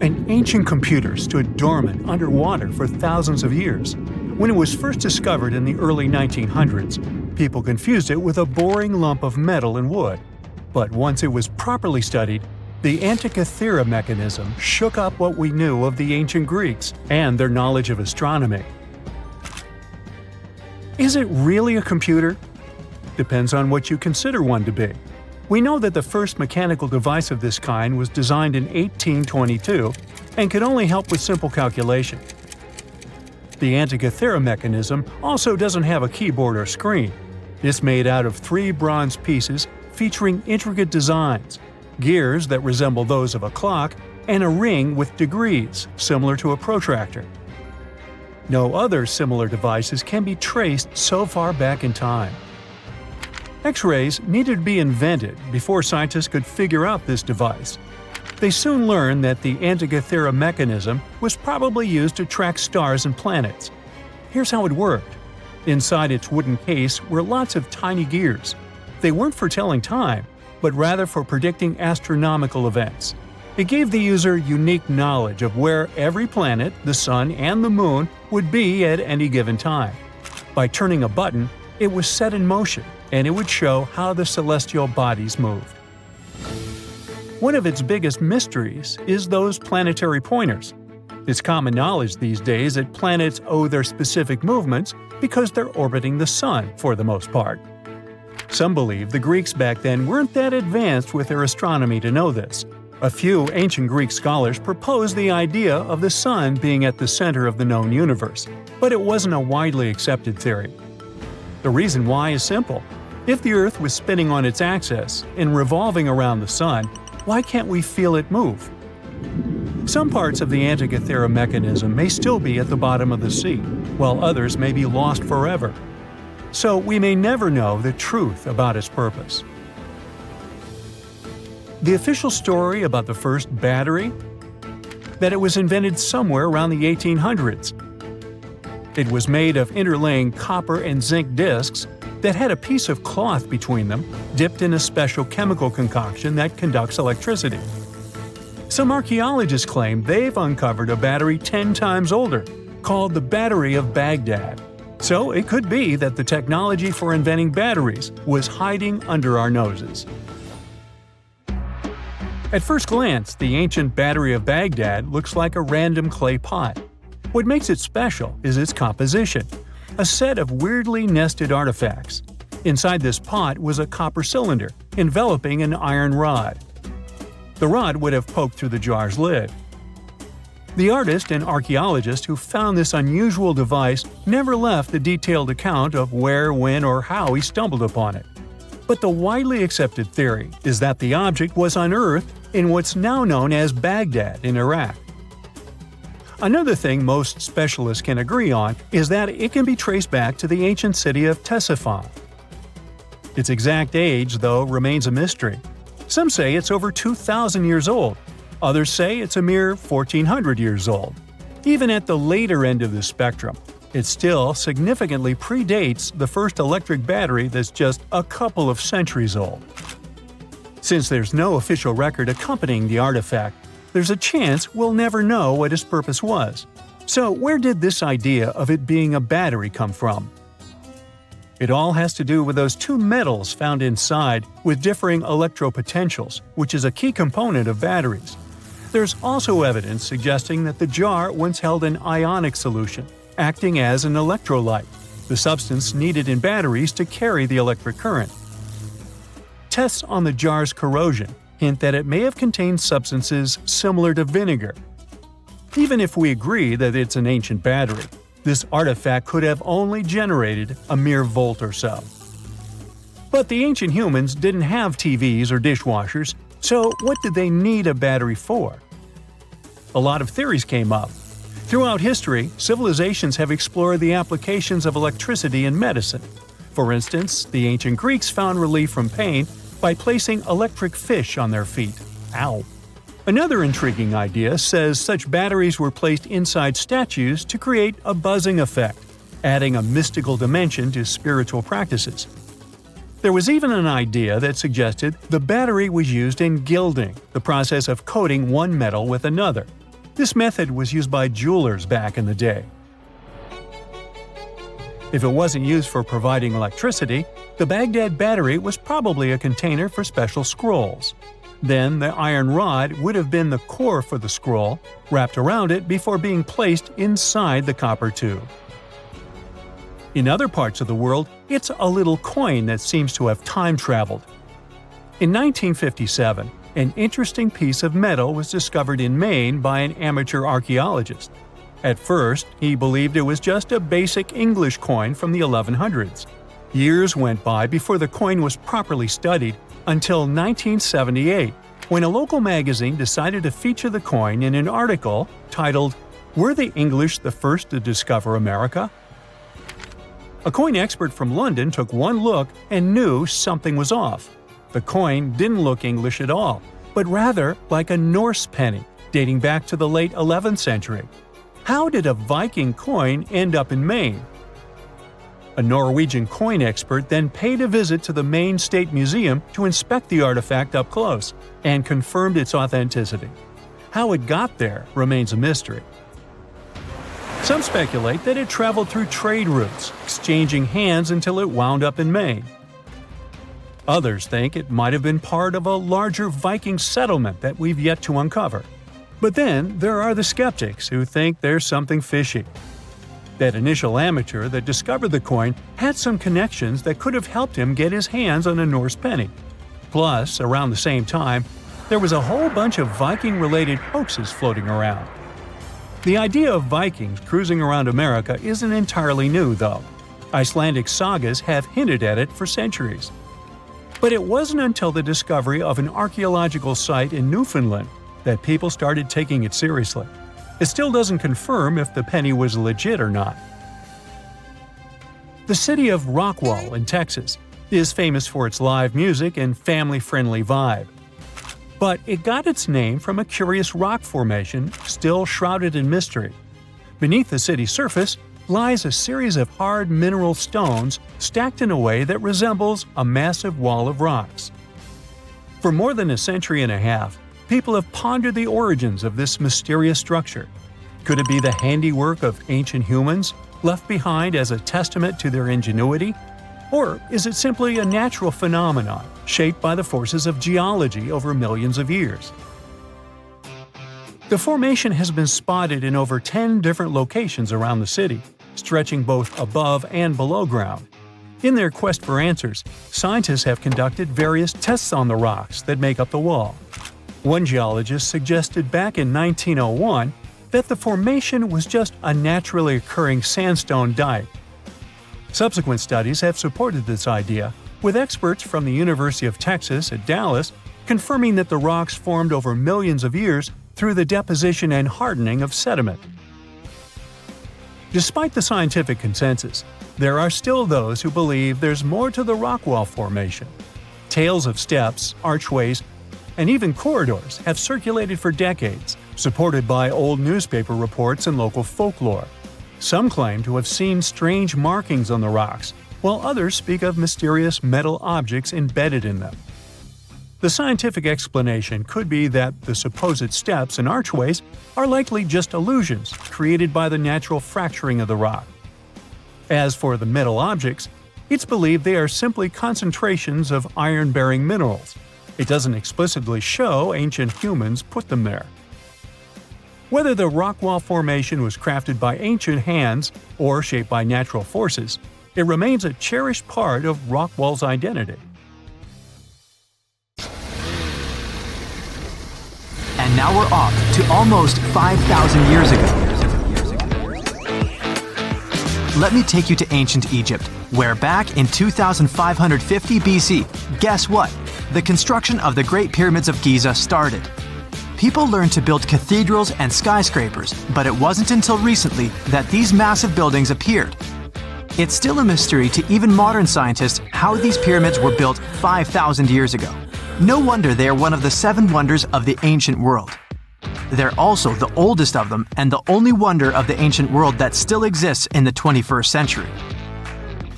An ancient computer stood dormant underwater for thousands of years. When it was first discovered in the early 1900s, people confused it with a boring lump of metal and wood. But once it was properly studied, the Antikythera mechanism shook up what we knew of the ancient Greeks and their knowledge of astronomy. Is it really a computer? Depends on what you consider one to be. We know that the first mechanical device of this kind was designed in 1822 and could only help with simple calculation. The Antikythera mechanism also doesn't have a keyboard or screen. It's made out of 3 bronze pieces featuring intricate designs, gears that resemble those of a clock, and a ring with degrees, similar to a protractor. No other similar devices can be traced so far back in time. X-rays needed to be invented before scientists could figure out this device. They soon learned that the Antikythera mechanism was probably used to track stars and planets. Here's how it worked. Inside its wooden case were lots of tiny gears. They weren't for telling time, but rather for predicting astronomical events. It gave the user unique knowledge of where every planet, the sun, and the moon would be at any given time. By turning a button, it was set in motion, and it would show how the celestial bodies moved. One of its biggest mysteries is those planetary pointers. It's common knowledge these days that planets owe their specific movements because they're orbiting the sun for the most part. Some believe the Greeks back then weren't that advanced with their astronomy to know this. A few ancient Greek scholars proposed the idea of the sun being at the center of the known universe, but it wasn't a widely accepted theory. The reason why is simple. If the Earth was spinning on its axis and revolving around the sun, why can't we feel it move? Some parts of the Antikythera mechanism may still be at the bottom of the sea, while others may be lost forever. So we may never know the truth about its purpose. The official story about the first battery? That it was invented somewhere around the 1800s. It was made of interlaying copper and zinc discs that had a piece of cloth between them, dipped in a special chemical concoction that conducts electricity. Some archaeologists claim they've uncovered a battery 10 times older, called the Battery of Baghdad. So it could be that the technology for inventing batteries was hiding under our noses. At first glance, the ancient Battery of Baghdad looks like a random clay pot. What makes it special is its composition, a set of weirdly nested artifacts. Inside this pot was a copper cylinder, enveloping an iron rod. The rod would have poked through the jar's lid. The artist and archaeologist who found this unusual device never left a detailed account of where, when, or how he stumbled upon it. But the widely accepted theory is that the object was unearthed in what's now known as Baghdad in Iraq. Another thing most specialists can agree on is that it can be traced back to the ancient city of Ctesiphon. Its exact age, though, remains a mystery. Some say it's over 2,000 years old. Others say it's a mere 1,400 years old. Even at the later end of the spectrum, it still significantly predates the first electric battery that's just a couple of centuries old. Since there's no official record accompanying the artifact, there's a chance we'll never know what its purpose was. So where did this idea of it being a battery come from? It all has to do with those 2 metals found inside with differing electropotentials, which is a key component of batteries. There's also evidence suggesting that the jar once held an ionic solution, acting as an electrolyte, the substance needed in batteries to carry the electric current. Tests on the jar's corrosion hint that it may have contained substances similar to vinegar. Even if we agree that it's an ancient battery, this artifact could have only generated a mere volt or so. But the ancient humans didn't have TVs or dishwashers, so what did they need a battery for? A lot of theories came up. Throughout history, civilizations have explored the applications of electricity in medicine. For instance, the ancient Greeks found relief from pain by placing electric fish on their feet. Ow! Another intriguing idea says such batteries were placed inside statues to create a buzzing effect, adding a mystical dimension to spiritual practices. There was even an idea that suggested the battery was used in gilding, the process of coating one metal with another. This method was used by jewelers back in the day. If it wasn't used for providing electricity, the Baghdad battery was probably a container for special scrolls. Then the iron rod would have been the core for the scroll, wrapped around it before being placed inside the copper tube. In other parts of the world, it's a little coin that seems to have time-traveled. In 1957, an interesting piece of metal was discovered in Maine by an amateur archaeologist. At first, he believed it was just a basic English coin from the 1100s. Years went by before the coin was properly studied, until 1978, when a local magazine decided to feature the coin in an article titled, "Were the English the first to discover America?" A coin expert from London took one look and knew something was off. The coin didn't look English at all, but rather like a Norse penny, dating back to the late 11th century. How did a Viking coin end up in Maine? A Norwegian coin expert then paid a visit to the Maine State Museum to inspect the artifact up close, and confirmed its authenticity. How it got there remains a mystery. Some speculate that it traveled through trade routes, exchanging hands until it wound up in Maine. Others think it might have been part of a larger Viking settlement that we've yet to uncover. But then there are the skeptics who think there's something fishy. That initial amateur that discovered the coin had some connections that could have helped him get his hands on a Norse penny. Plus, around the same time, there was a whole bunch of Viking-related hoaxes floating around. The idea of Vikings cruising around America isn't entirely new, though. Icelandic sagas have hinted at it for centuries. But it wasn't until the discovery of an archaeological site in Newfoundland that people started taking it seriously. It still doesn't confirm if the penny was legit or not. The city of Rockwall in Texas is famous for its live music and family-friendly vibe. But it got its name from a curious rock formation still shrouded in mystery. Beneath the city's surface lies a series of hard mineral stones stacked in a way that resembles a massive wall of rocks. For more than a century and a half, people have pondered the origins of this mysterious structure. Could it be the handiwork of ancient humans, left behind as a testament to their ingenuity? Or is it simply a natural phenomenon, shaped by the forces of geology over millions of years? The formation has been spotted in over 10 different locations around the city, stretching both above and below ground. In their quest for answers, scientists have conducted various tests on the rocks that make up the wall. One geologist suggested back in 1901 that the formation was just a naturally occurring sandstone dike. Subsequent studies have supported this idea, with experts from the University of Texas at Dallas confirming that the rocks formed over millions of years through the deposition and hardening of sediment. Despite the scientific consensus, there are still those who believe there's more to the Rockwall formation. Tales of steps, archways, and even corridors have circulated for decades, supported by old newspaper reports and local folklore. Some claim to have seen strange markings on the rocks, while others speak of mysterious metal objects embedded in them. The scientific explanation could be that the supposed steps and archways are likely just illusions created by the natural fracturing of the rock. As for the metal objects, it's believed they are simply concentrations of iron-bearing minerals. It doesn't explicitly show ancient humans put them there. Whether the Rockwall formation was crafted by ancient hands or shaped by natural forces, it remains a cherished part of Rockwall's identity. And now we're off to almost 5,000 years ago. Let me take you to ancient Egypt, where back in 2550 BC, guess what? The construction of the Great Pyramids of Giza started. People learned to build cathedrals and skyscrapers, but it wasn't until recently that these massive buildings appeared. It's still a mystery to even modern scientists how these pyramids were built 5,000 years ago. No wonder they are one of the 7 wonders of the ancient world. They're also the oldest of them and the only wonder of the ancient world that still exists in the 21st century.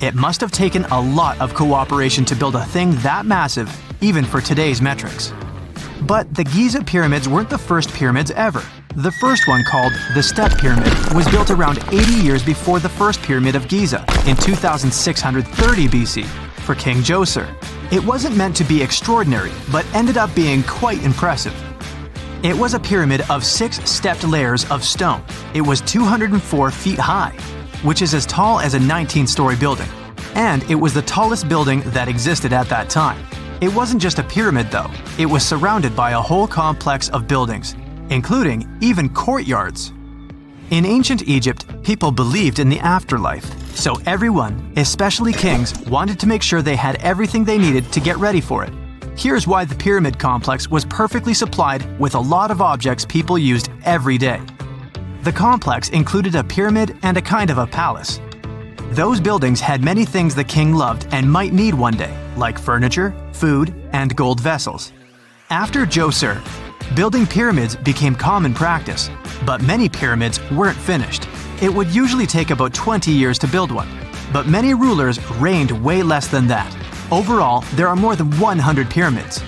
It must have taken a lot of cooperation to build a thing that massive, even for today's metrics. But the Giza pyramids weren't the first pyramids ever. The first one, called the Step Pyramid, was built around 80 years before the first Pyramid of Giza in 2630 BC for King Djoser. It wasn't meant to be extraordinary, but ended up being quite impressive. It was a pyramid of 6 stepped layers of stone. It was 204 feet high, which is as tall as a 19-story building. And it was the tallest building that existed at that time. It wasn't just a pyramid though, it was surrounded by a whole complex of buildings, including even courtyards. In ancient Egypt, people believed in the afterlife, so everyone, especially kings, wanted to make sure they had everything they needed to get ready for it. Here's why the pyramid complex was perfectly supplied with a lot of objects people used every day. The complex included a pyramid and a kind of a palace. Those buildings had many things the king loved and might need one day, like furniture, food, and gold vessels. After Djoser, building pyramids became common practice, but many pyramids weren't finished. It would usually take about 20 years to build one, but many rulers reigned way less than that. Overall, there are more than 100 pyramids.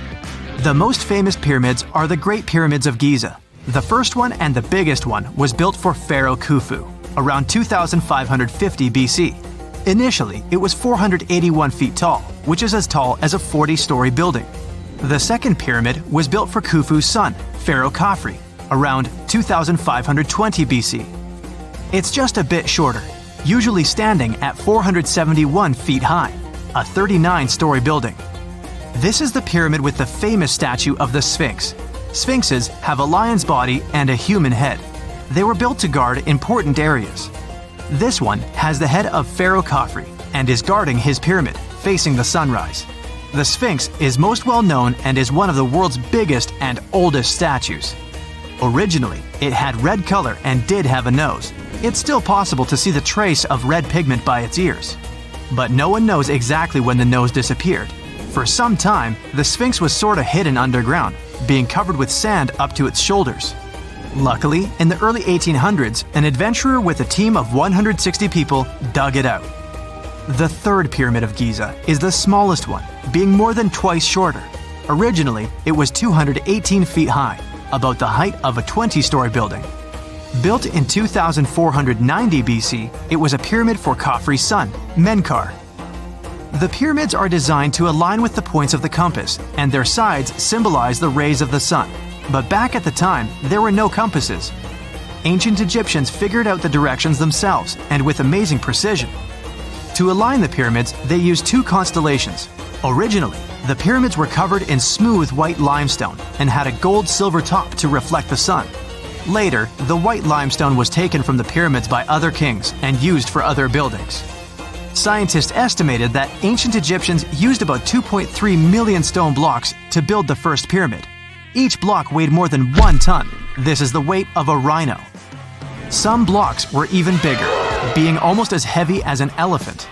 The most famous pyramids are the Great Pyramids of Giza. The first one and the biggest one was built for Pharaoh Khufu, around 2550 BC. Initially, it was 481 feet tall, which is as tall as a 40-story building. The second pyramid was built for Khufu's son, Pharaoh Khafre, around 2520 BC. It's just a bit shorter, usually standing at 471 feet high, a 39-story building. This is the pyramid with the famous statue of the Sphinx. Sphinxes have a lion's body and a human head. They were built to guard important areas. This one has the head of Pharaoh Khafre and is guarding his pyramid, facing the sunrise. The Sphinx is most well known and is one of the world's biggest and oldest statues. Originally, it had red color and did have a nose. It's still possible to see the trace of red pigment by its ears. But no one knows exactly when the nose disappeared. For some time, the Sphinx was sort of hidden underground, being covered with sand up to its shoulders. Luckily, in the early 1800s, an adventurer with a team of 160 people dug it out. The third Pyramid of Giza is the smallest one, being more than twice shorter. Originally, it was 218 feet high, about the height of a 20-story building. Built in 2490 BC, it was a pyramid for Khafre's son, Menkaure. The pyramids are designed to align with the points of the compass, and their sides symbolize the rays of the sun. But back at the time, there were no compasses. Ancient Egyptians figured out the directions themselves, and with amazing precision. To align the pyramids, they used 2 constellations. Originally, the pyramids were covered in smooth white limestone and had a gold-silver top to reflect the sun. Later, the white limestone was taken from the pyramids by other kings and used for other buildings. Scientists estimated that ancient Egyptians used about 2.3 million stone blocks to build the first pyramid. Each block weighed more than 1 ton. This is the weight of a rhino. Some blocks were even bigger, being almost as heavy as an elephant.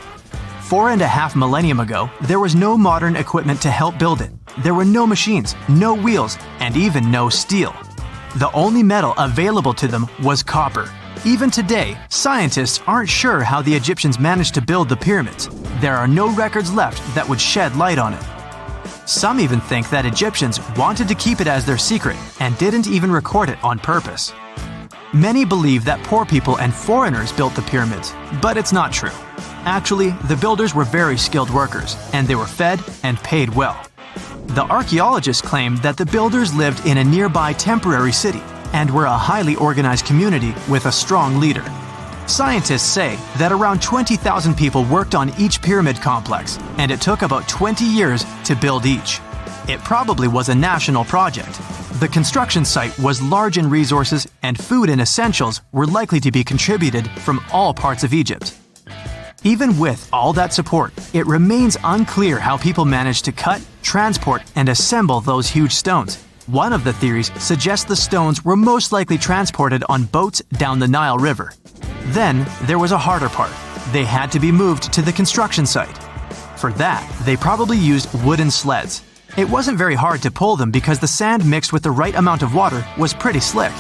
4.5 millennia ago, there was no modern equipment to help build it. There were no machines, no wheels, and even no steel. The only metal available to them was copper. Even today, scientists aren't sure how the Egyptians managed to build the pyramids. There are no records left that would shed light on it. Some even think that Egyptians wanted to keep it as their secret and didn't even record it on purpose. Many believe that poor people and foreigners built the pyramids, but it's not true. Actually, the builders were very skilled workers, and they were fed and paid well. The archaeologists claim that the builders lived in a nearby temporary city and were a highly organized community with a strong leader. Scientists say that around 20,000 people worked on each pyramid complex, and it took about 20 years to build each. It probably was a national project. The construction site was large in resources, and food and essentials were likely to be contributed from all parts of Egypt. Even with all that support, it remains unclear how people managed to cut, transport, and assemble those huge stones. One of the theories suggests the stones were most likely transported on boats down the Nile River. Then, there was a harder part. They had to be moved to the construction site. For that, they probably used wooden sleds. It wasn't very hard to pull them because the sand mixed with the right amount of water was pretty slick.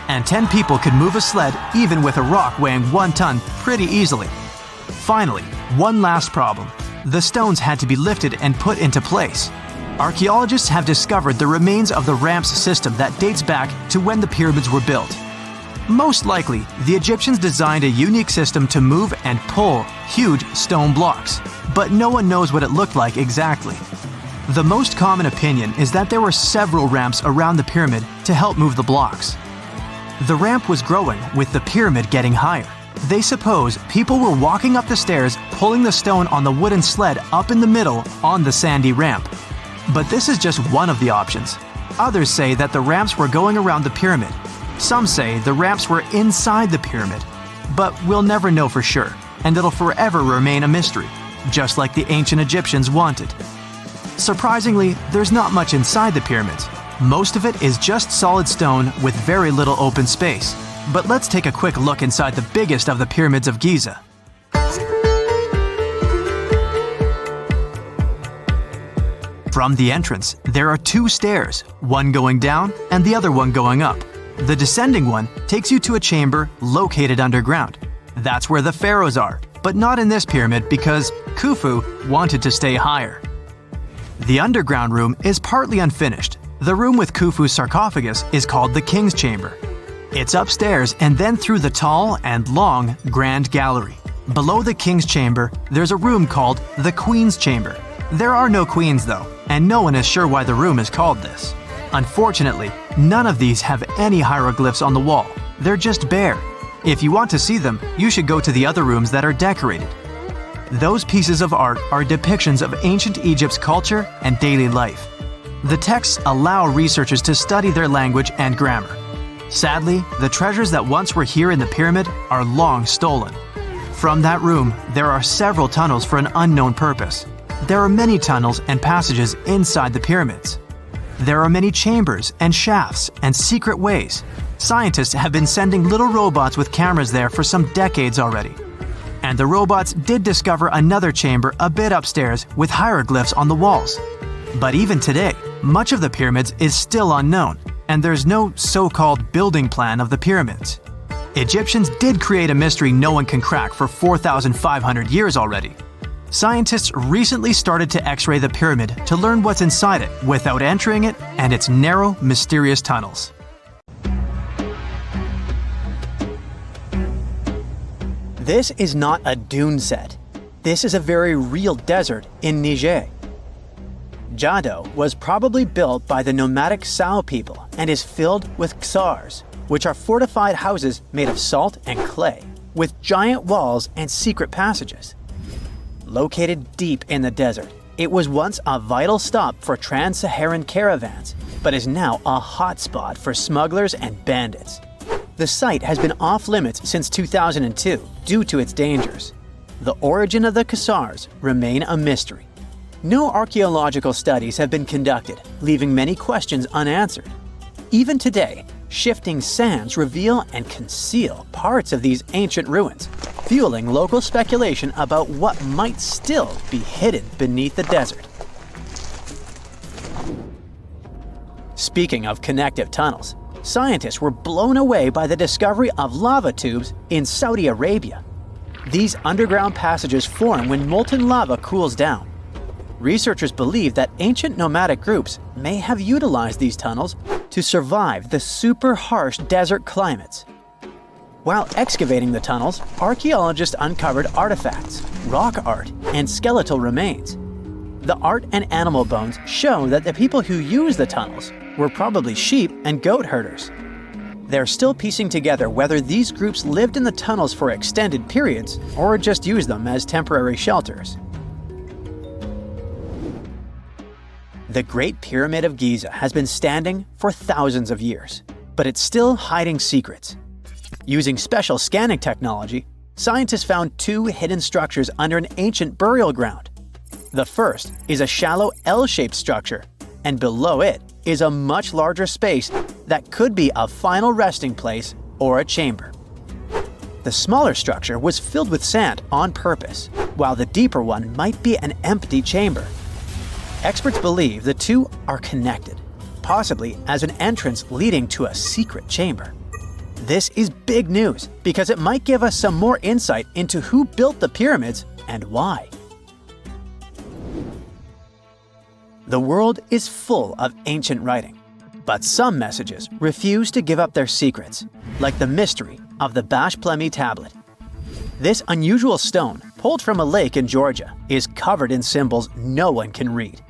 And 10 people could move a sled even with a rock weighing 1 ton pretty easily. Finally, one last problem. The stones had to be lifted and put into place. Archaeologists have discovered the remains of the ramps system that dates back to when the pyramids were built. Most likely, the Egyptians designed a unique system to move and pull huge stone blocks, but no one knows what it looked like exactly. The most common opinion is that there were several ramps around the pyramid to help move the blocks. The ramp was growing with the pyramid getting higher. They suppose people were walking up the stairs, pulling the stone on the wooden sled up in the middle on the sandy ramp. But this is just one of the options. Others say that the ramps were going around the pyramid. Some say the ramps were inside the pyramid. But we'll never know for sure, and it'll forever remain a mystery, just like the ancient Egyptians wanted. Surprisingly, there's not much inside the pyramids. Most of it is just solid stone with very little open space. But let's take a quick look inside the biggest of the pyramids of Giza. From the entrance, there are two stairs, one going down and the other one going up. The descending one takes you to a chamber located underground. That's where the pharaohs are, but not in this pyramid because Khufu wanted to stay higher. The underground room is partly unfinished. The room with Khufu's sarcophagus is called the King's Chamber. It's upstairs and then through the tall and long Grand Gallery. Below the King's Chamber, there's a room called the Queen's Chamber. There are no queens though, and no one is sure why the room is called this. Unfortunately, none of these have any hieroglyphs on the wall. They're just bare. If you want to see them, you should go to the other rooms that are decorated. Those pieces of art are depictions of ancient Egypt's culture and daily life. The texts allow researchers to study their language and grammar. Sadly, the treasures that once were here in the pyramid are long stolen. From that room, there are several tunnels for an unknown purpose. There are many tunnels and passages inside the pyramids. There are many chambers and shafts and secret ways. Scientists have been sending little robots with cameras there for some decades already. And the robots did discover another chamber a bit upstairs with hieroglyphs on the walls. But even today, much of the pyramids is still unknown, and there's no so-called building plan of the pyramids. Egyptians did create a mystery no one can crack for 4,500 years already. Scientists recently started to X-ray the pyramid to learn what's inside it without entering it and its narrow, mysterious tunnels. This is not a dune set. This is a very real desert in Niger. Jado was probably built by the nomadic Sao people and is filled with ksars, which are fortified houses made of salt and clay, with giant walls and secret passages. Located deep in the desert, it was once a vital stop for trans-Saharan caravans, but is now a hotspot for smugglers and bandits. The site has been off-limits since 2002 due to its dangers. The origin of the ksars remain a mystery. No archaeological studies have been conducted, leaving many questions unanswered. Even today, shifting sands reveal and conceal parts of these ancient ruins, fueling local speculation about what might still be hidden beneath the desert. Speaking of connective tunnels, scientists were blown away by the discovery of lava tubes in Saudi Arabia. These underground passages form when molten lava cools down. Researchers believe that ancient nomadic groups may have utilized these tunnels to survive the super harsh desert climates. While excavating the tunnels, archaeologists uncovered artifacts, rock art, and skeletal remains. The art and animal bones show that the people who used the tunnels were probably sheep and goat herders. They're still piecing together whether these groups lived in the tunnels for extended periods or just used them as temporary shelters. The Great Pyramid of Giza has been standing for thousands of years, but it's still hiding secrets. Using special scanning technology, scientists found two hidden structures under an ancient burial ground. The first is a shallow L-shaped structure, and below it is a much larger space that could be a final resting place or a chamber. The smaller structure was filled with sand on purpose, while the deeper one might be an empty chamber. Experts believe the two are connected, possibly as an entrance leading to a secret chamber. This is big news because it might give us some more insight into who built the pyramids and why. The world is full of ancient writing. But some messages refuse to give up their secrets, like the mystery of the Baghdad tablet. This unusual stone, pulled from a lake in Georgia, is covered in symbols no one can read.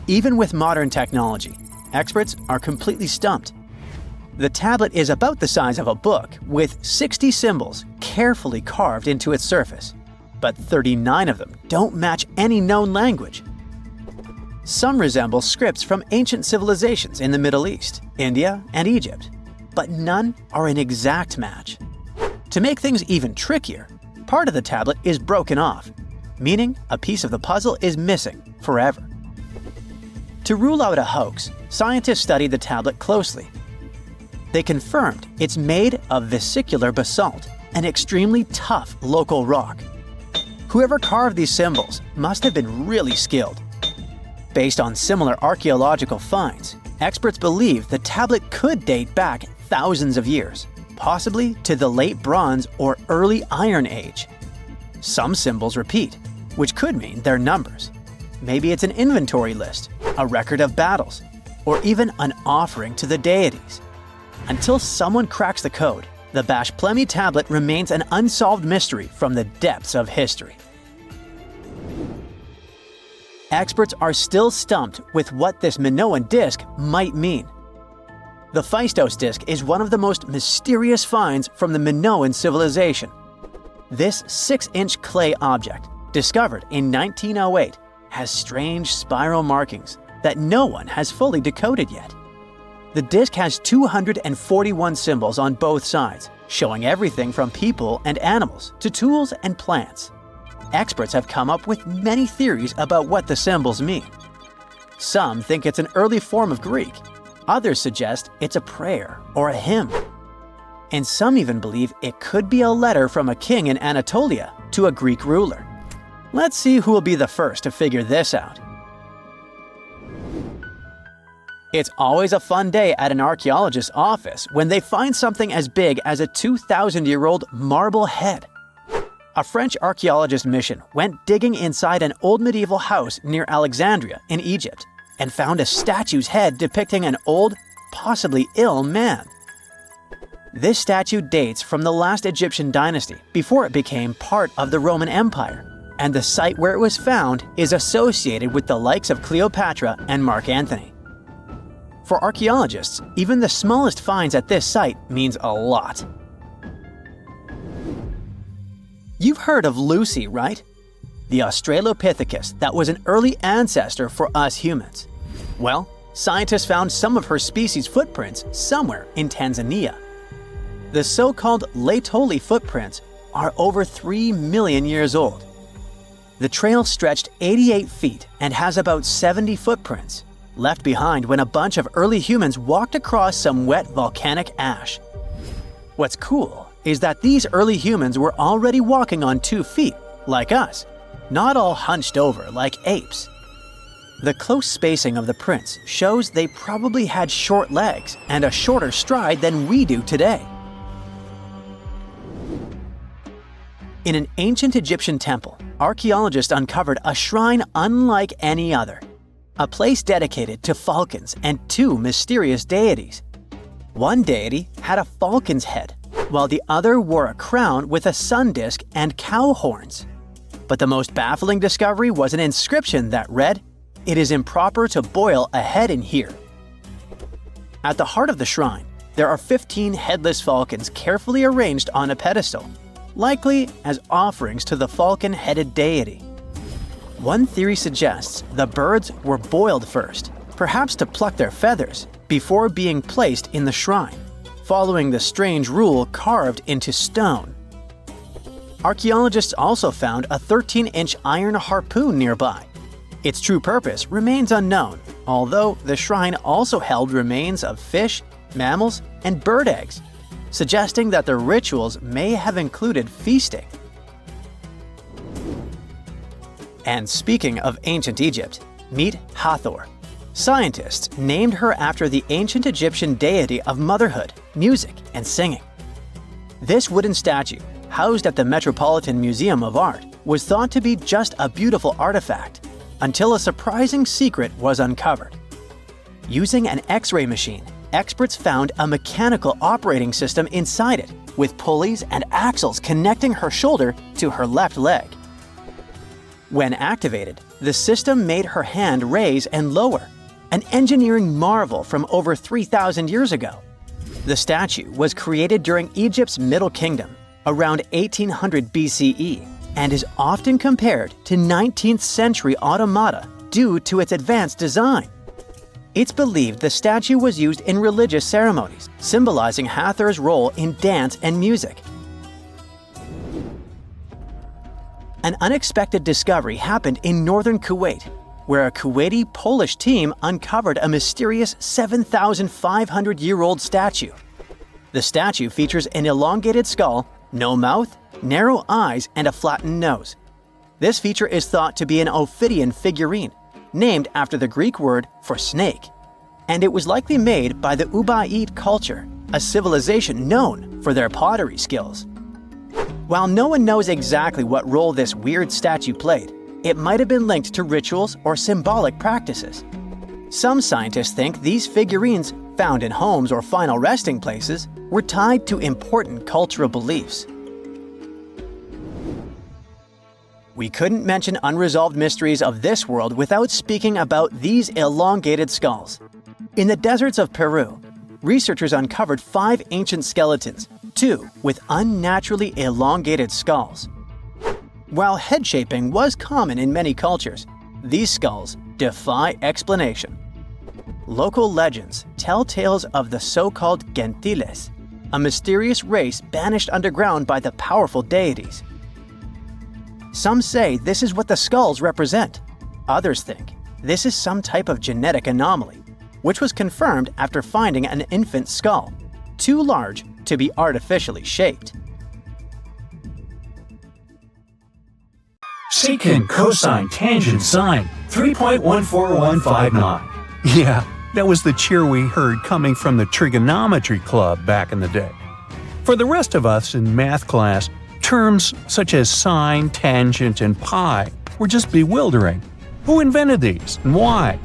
Even with modern technology, experts are completely stumped. The tablet is about the size of a book, with 60 symbols carefully carved into its surface, but 39 of them don't match any known language. Some resemble scripts from ancient civilizations in the Middle East, India, and Egypt, but none are an exact match. To make things even trickier, part of the tablet is broken off, meaning a piece of the puzzle is missing forever. To rule out a hoax, scientists studied the tablet closely. They confirmed it's made of vesicular basalt, an extremely tough local rock. Whoever carved these symbols must have been really skilled. Based on similar archaeological finds, experts believe the tablet could date back thousands of years, possibly to the late Bronze or early Iron Age. Some symbols repeat, which could mean they're numbers. Maybe it's an inventory list, a record of battles, or even an offering to the deities. Until someone cracks the code, the Baghdad tablet remains an unsolved mystery from the depths of history. Experts are still stumped with what this Minoan disc might mean. The Phaistos disc is one of the most mysterious finds from the Minoan civilization. This 6-inch clay object, discovered in 1908, has strange spiral markings that no one has fully decoded yet. The disc has 241 symbols on both sides, showing everything from people and animals to tools and plants. Experts have come up with many theories about what the symbols mean. Some think it's an early form of Greek. Others suggest it's a prayer or a hymn. And some even believe it could be a letter from a king in Anatolia to a Greek ruler. Let's see who will be the first to figure this out. It's always a fun day at an archaeologist's office when they find something as big as a 2,000-year-old marble head. A French archaeologist mission went digging inside an old medieval house near Alexandria in Egypt and found a statue's head depicting an old, possibly ill man. This statue dates from the last Egyptian dynasty before it became part of the Roman Empire, and the site where it was found is associated with the likes of Cleopatra and Mark Antony. For archaeologists, even the smallest finds at this site means a lot. You've heard of Lucy, right? The Australopithecus that was an early ancestor for us humans. Well, scientists found some of her species' footprints somewhere in Tanzania. The so-called Laetoli footprints are over 3 million years old. The trail stretched 88 feet and has about 70 footprints, left behind when a bunch of early humans walked across some wet volcanic ash. What's cool is that these early humans were already walking on 2 feet, like us, not all hunched over like apes. The close spacing of the prints shows they probably had short legs and a shorter stride than we do today. In an ancient Egyptian temple, archaeologists uncovered a shrine unlike any other, a place dedicated to falcons and 2 mysterious deities. One deity had a falcon's head, while the other wore a crown with a sun disk and cow horns. But the most baffling discovery was an inscription that read, "It is improper to boil a head in here." At the heart of the shrine, there are 15 headless falcons carefully arranged on a pedestal, likely as offerings to the falcon-headed deity. One theory suggests the birds were boiled first, perhaps to pluck their feathers, before being placed in the shrine, following the strange rule carved into stone. Archaeologists also found a 13-inch iron harpoon nearby. Its true purpose remains unknown, although the shrine also held remains of fish, mammals, and bird eggs, suggesting that the rituals may have included feasting. And speaking of ancient Egypt, meet Hathor. Scientists named her after the ancient Egyptian deity of motherhood, music, and singing. This wooden statue, housed at the Metropolitan Museum of Art, was thought to be just a beautiful artifact, until a surprising secret was uncovered. Using an X-ray machine, experts found a mechanical operating system inside it, with pulleys and axles connecting her shoulder to her left leg. When activated, the system made her hand raise and lower, an engineering marvel from over 3,000 years ago. The statue was created during Egypt's Middle Kingdom, around 1800 BCE, and is often compared to 19th century Automata due to its advanced design. It's believed the statue was used in religious ceremonies, symbolizing Hathor's role in dance and music. An unexpected discovery happened in northern Kuwait, where a Kuwaiti-Polish team uncovered a mysterious 7,500-year-old statue. The statue features an elongated skull, no mouth, narrow eyes, and a flattened nose. This feature is thought to be an Ophidian figurine, named after the Greek word for snake, and it was likely made by the Ubaid culture, a civilization known for their pottery skills. While no one knows exactly what role this weird statue played, it might have been linked to rituals or symbolic practices. Some scientists think these figurines, found in homes or final resting places, were tied to important cultural beliefs. We couldn't mention unresolved mysteries of this world without speaking about these elongated skulls. In the deserts of Peru, researchers uncovered 5 ancient skeletons, 2 with unnaturally elongated skulls. While head shaping was common in many cultures, these skulls defy explanation. Local legends tell tales of the so-called Gentiles, a mysterious race banished underground by the powerful deities. Some say this is what the skulls represent. Others think this is some type of genetic anomaly, which was confirmed after finding an infant skull, too large to be artificially shaped. Secant, cosine, tangent, sine, 3.14159. Yeah, that was the cheer we heard coming from the trigonometry club back in the day. For the rest of us in math class, terms such as sine, tangent, and pi were just bewildering. Who invented these and why?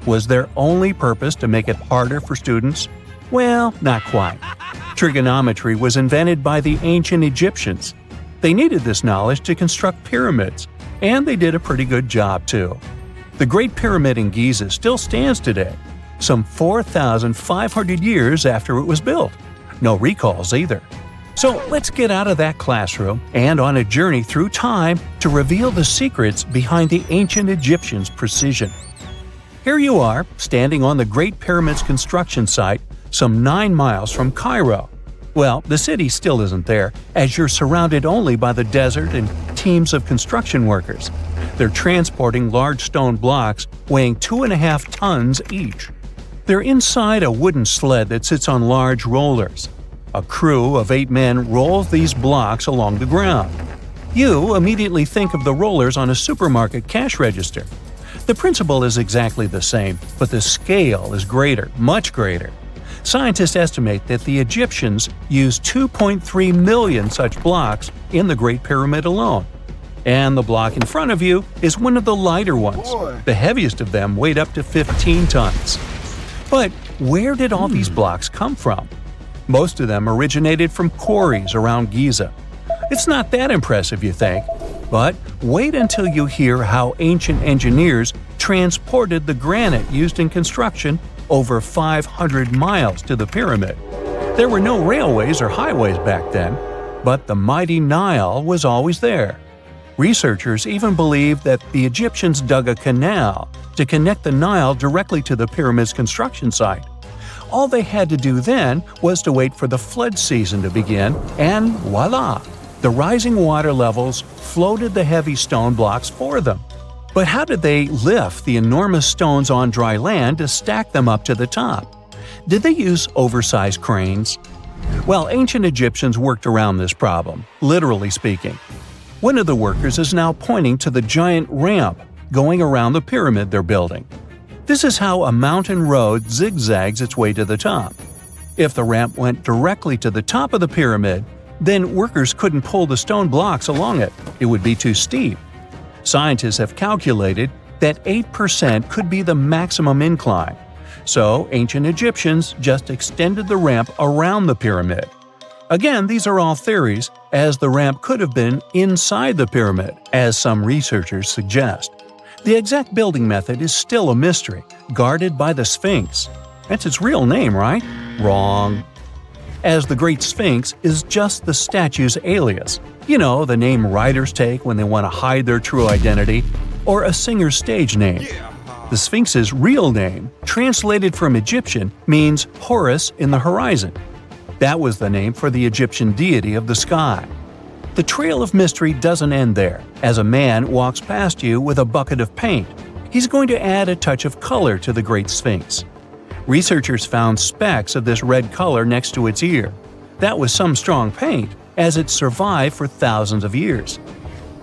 Was their only purpose to make it harder for students? Well, not quite. Trigonometry was invented by the ancient Egyptians. They needed this knowledge to construct pyramids, and they did a pretty good job too. The Great Pyramid in Giza still stands today, some 4,500 years after it was built. No recalls either. So let's get out of that classroom and on a journey through time to reveal the secrets behind the ancient Egyptians' precision. Here you are, standing on the Great Pyramid's construction site, some 9 miles from Cairo. Well, the city still isn't there, as you're surrounded only by the desert and teams of construction workers. They're transporting large stone blocks weighing 2.5 tons each. They're inside a wooden sled that sits on large rollers. A crew of 8 men rolls these blocks along the ground. You immediately think of the rollers on a supermarket cash register. The principle is exactly the same, but the scale is greater, much greater. Scientists estimate that the Egyptians used 2.3 million such blocks in the Great Pyramid alone. And the block in front of you is one of the lighter ones. The heaviest of them weighed up to 15 tons. But where did all these blocks come from? Most of them originated from quarries around Giza. It's not that impressive, you think? But wait until you hear how ancient engineers transported the granite used in construction over 500 miles to the pyramid. There were no railways or highways back then, but the mighty Nile was always there. Researchers even believe that the Egyptians dug a canal to connect the Nile directly to the pyramid's construction site. All they had to do then was to wait for the flood season to begin, and voila! The rising water levels floated the heavy stone blocks for them. But how did they lift the enormous stones on dry land to stack them up to the top? Did they use oversized cranes? Well, ancient Egyptians worked around this problem, literally speaking. One of the workers is now pointing to the giant ramp going around the pyramid they're building. This is how a mountain road zigzags its way to the top. If the ramp went directly to the top of the pyramid, then workers couldn't pull the stone blocks along it. It would be too steep. Scientists have calculated that 8% could be the maximum incline. So ancient Egyptians just extended the ramp around the pyramid. Again, these are all theories, as the ramp could have been inside the pyramid, as some researchers suggest. The exact building method is still a mystery, guarded by the Sphinx. That's its real name, right? Wrong. As the Great Sphinx is just the statue's alias. You know, the name writers take when they want to hide their true identity, or a singer's stage name. The Sphinx's real name, translated from Egyptian, means Horus in the horizon. That was the name for the Egyptian deity of the sky. The trail of mystery doesn't end there. As a man walks past you with a bucket of paint, he's going to add a touch of color to the Great Sphinx. Researchers found specks of this red color next to its ear. That was some strong paint, as it survived for thousands of years.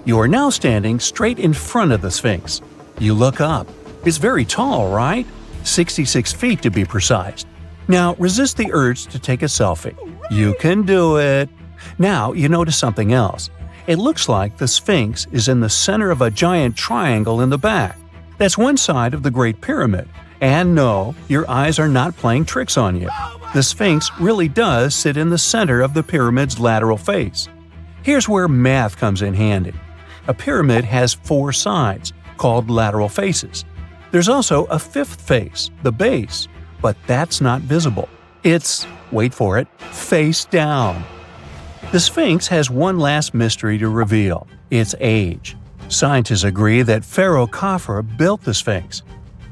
You are now standing straight in front of the Sphinx. You look up. It's very tall, right? 66 feet to be precise. Now resist the urge to take a selfie. You can do it. Now you notice something else. It looks like the Sphinx is in the center of a giant triangle in the back. That's one side of the Great Pyramid. And no, your eyes are not playing tricks on you. The Sphinx really does sit in the center of the pyramid's lateral face. Here's where math comes in handy. A pyramid has 4 sides, called lateral faces. There's also a 5th face, the base, but that's not visible. It's, wait for it, face down. The Sphinx has one last mystery to reveal: its age. Scientists agree that Pharaoh Khafre built the Sphinx.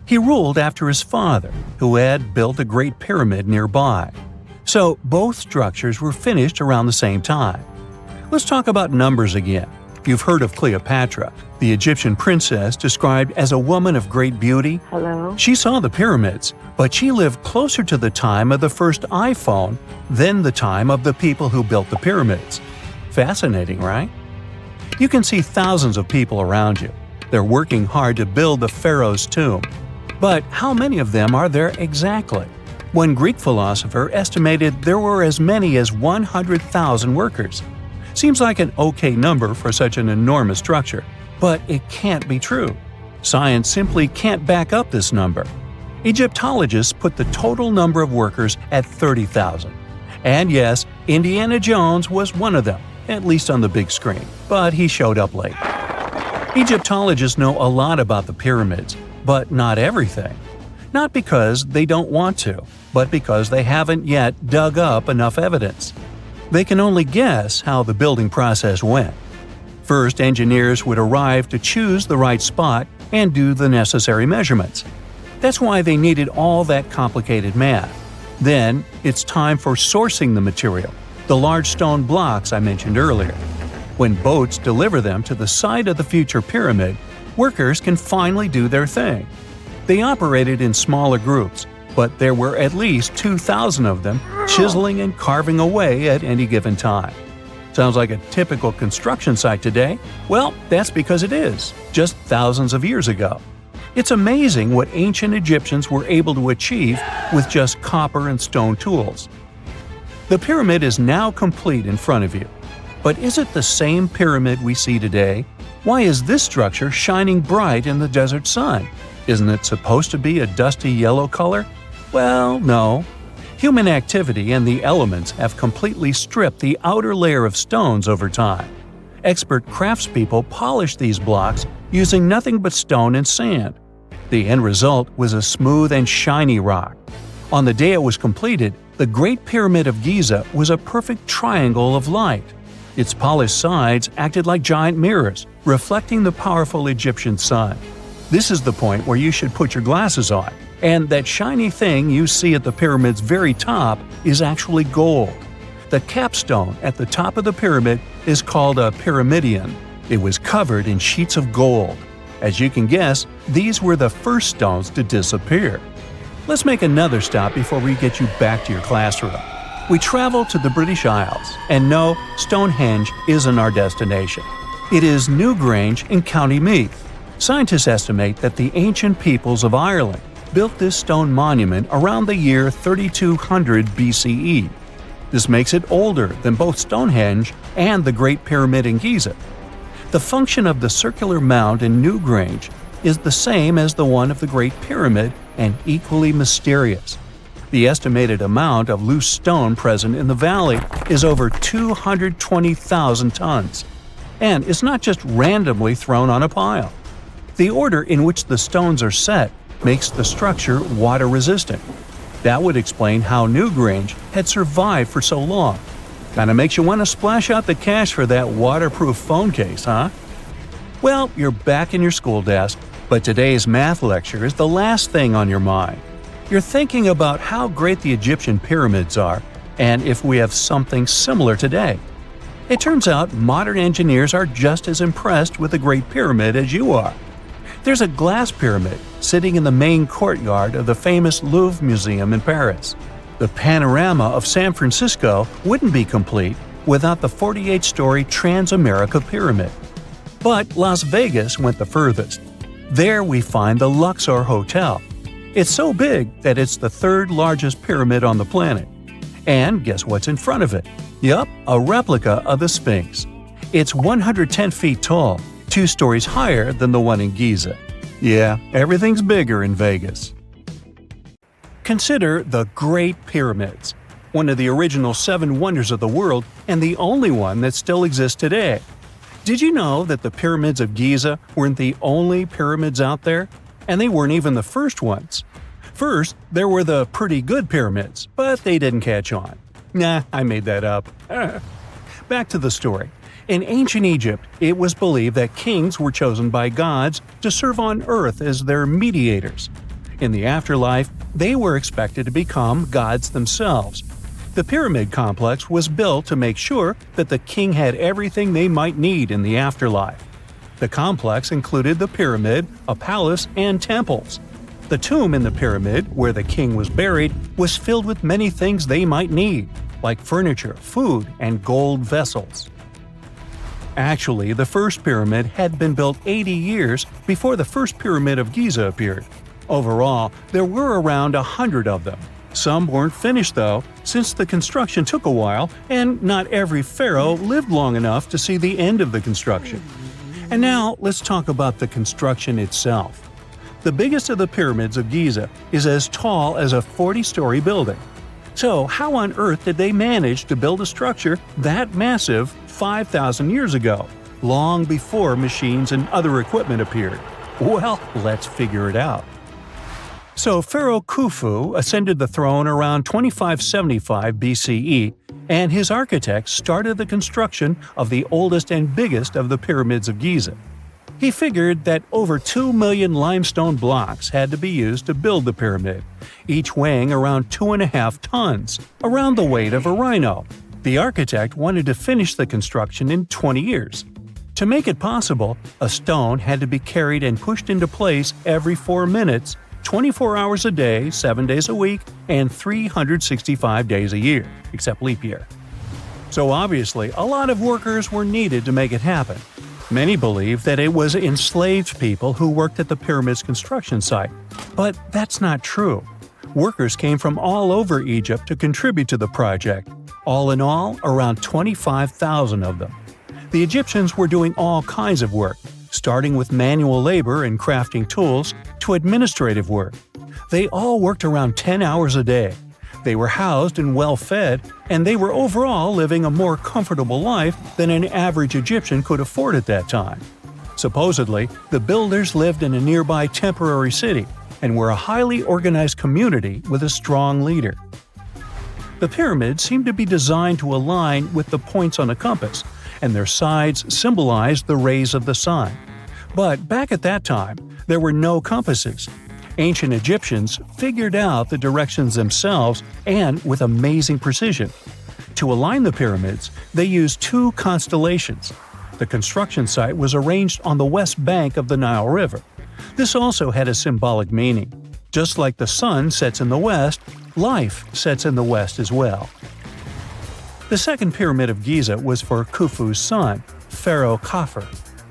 He ruled after his father, who had built a great pyramid nearby. So both structures were finished around the same time. Let's talk about numbers again. You've heard of Cleopatra, the Egyptian princess described as a woman of great beauty. Hello? She saw the pyramids, but she lived closer to the time of the first iPhone than the time of the people who built the pyramids. Fascinating, right? You can see thousands of people around you. They're working hard to build the pharaoh's tomb. But how many of them are there exactly? One Greek philosopher estimated there were as many as 100,000 workers. Seems like an okay number for such an enormous structure, but it can't be true. Science simply can't back up this number. Egyptologists put the total number of workers at 30,000. And yes, Indiana Jones was one of them, at least on the big screen, but he showed up late. Egyptologists know a lot about the pyramids, but not everything. Not because they don't want to, but because they haven't yet dug up enough evidence. They can only guess how the building process went. First, engineers would arrive to choose the right spot and do the necessary measurements. That's why they needed all that complicated math. Then, it's time for sourcing the material, the large stone blocks I mentioned earlier. When boats deliver them to the site of the future pyramid, workers can finally do their thing. They operated in smaller groups, but there were at least 2,000 of them chiseling and carving away at any given time. Sounds like a typical construction site today? Well, that's because it is, just thousands of years ago. It's amazing what ancient Egyptians were able to achieve with just copper and stone tools. The pyramid is now complete in front of you. But is it the same pyramid we see today? Why is this structure shining bright in the desert sun? Isn't it supposed to be a dusty yellow color? Well, no. Human activity and the elements have completely stripped the outer layer of stones over time. Expert craftspeople polished these blocks using nothing but stone and sand. The end result was a smooth and shiny rock. On the day it was completed, the Great Pyramid of Giza was a perfect triangle of light. Its polished sides acted like giant mirrors, reflecting the powerful Egyptian sun. This is the point where you should put your glasses on, and that shiny thing you see at the pyramid's very top is actually gold. The capstone at the top of the pyramid is called a pyramidion. It was covered in sheets of gold. As you can guess, these were the first stones to disappear. Let's make another stop before we get you back to your classroom. We travel to the British Isles, and no, Stonehenge isn't our destination. It is Newgrange in County Meath. Scientists estimate that the ancient peoples of Ireland built this stone monument around the year 3200 BCE. This makes it older than both Stonehenge and the Great Pyramid in Giza. The function of the circular mound in Newgrange is the same as the one of the Great Pyramid and equally mysterious. The estimated amount of loose stone present in the valley is over 220,000 tons. And it's not just randomly thrown on a pile. The order in which the stones are set makes the structure water-resistant. That would explain how Newgrange had survived for so long. Kinda makes you want to splash out the cash for that waterproof phone case, huh? Well, you're back in your school desk, but today's math lecture is the last thing on your mind. You're thinking about how great the Egyptian pyramids are, and if we have something similar today. It turns out modern engineers are just as impressed with the Great Pyramid as you are. There's a glass pyramid sitting in the main courtyard of the famous Louvre Museum in Paris. The panorama of San Francisco wouldn't be complete without the 48-story Trans-America Pyramid. But Las Vegas went the furthest. There we find the Luxor Hotel. It's so big that it's the third largest pyramid on the planet. And guess what's in front of it? Yup, a replica of the Sphinx. It's 110 feet tall, 2 stories higher than the one in Giza. Yeah, everything's bigger in Vegas. Consider the Great Pyramids, one of the original 7 wonders of the world and the only one that still exists today. Did you know that the pyramids of Giza weren't the only pyramids out there? And they weren't even the first ones. First, there were the pretty good pyramids, but they didn't catch on. Nah, I made that up. Back to the story. In ancient Egypt, it was believed that kings were chosen by gods to serve on earth as their mediators. In the afterlife, they were expected to become gods themselves. The pyramid complex was built to make sure that the king had everything they might need in the afterlife. The complex included the pyramid, a palace, and temples. The tomb in the pyramid, where the king was buried, was filled with many things they might need, like furniture, food, and gold vessels. Actually, the first pyramid had been built 80 years before the first pyramid of Giza appeared. Overall, there were around 100 of them. Some weren't finished though, since the construction took a while and not every pharaoh lived long enough to see the end of the construction. And now let's talk about the construction itself. The biggest of the pyramids of Giza is as tall as a 40-story building. So how on earth did they manage to build a structure that massive 5,000 years ago, long before machines and other equipment appeared? Well, let's figure it out. So Pharaoh Khufu ascended the throne around 2575 BCE, and his architects started the construction of the oldest and biggest of the pyramids of Giza. He figured that over 2 million limestone blocks had to be used to build the pyramid, each weighing around 2.5 tons, around the weight of a rhino. The architect wanted to finish the construction in 20 years. To make it possible, a stone had to be carried and pushed into place every 4 minutes, 24 hours a day, 7 days a week, and 365 days a year, except leap year. So obviously, a lot of workers were needed to make it happen. Many believe that it was enslaved people who worked at the pyramid's construction site, but that's not true. Workers came from all over Egypt to contribute to the project. All in all, around 25,000 of them. The Egyptians were doing all kinds of work, starting with manual labor and crafting tools to administrative work. They all worked around 10 hours a day. They were housed and well-fed, and they were overall living a more comfortable life than an average Egyptian could afford at that time. Supposedly, the builders lived in a nearby temporary city and were a highly organized community with a strong leader. The pyramids seemed to be designed to align with the points on a compass, and their sides symbolized the rays of the sun. But back at that time, there were no compasses. Ancient Egyptians figured out the directions themselves and with amazing precision. To align the pyramids, they used 2 constellations. The construction site was arranged on the west bank of the Nile River. This also had a symbolic meaning. Just like the sun sets in the west, life sets in the west as well. The second pyramid of Giza was for Khufu's son, Pharaoh Khafre.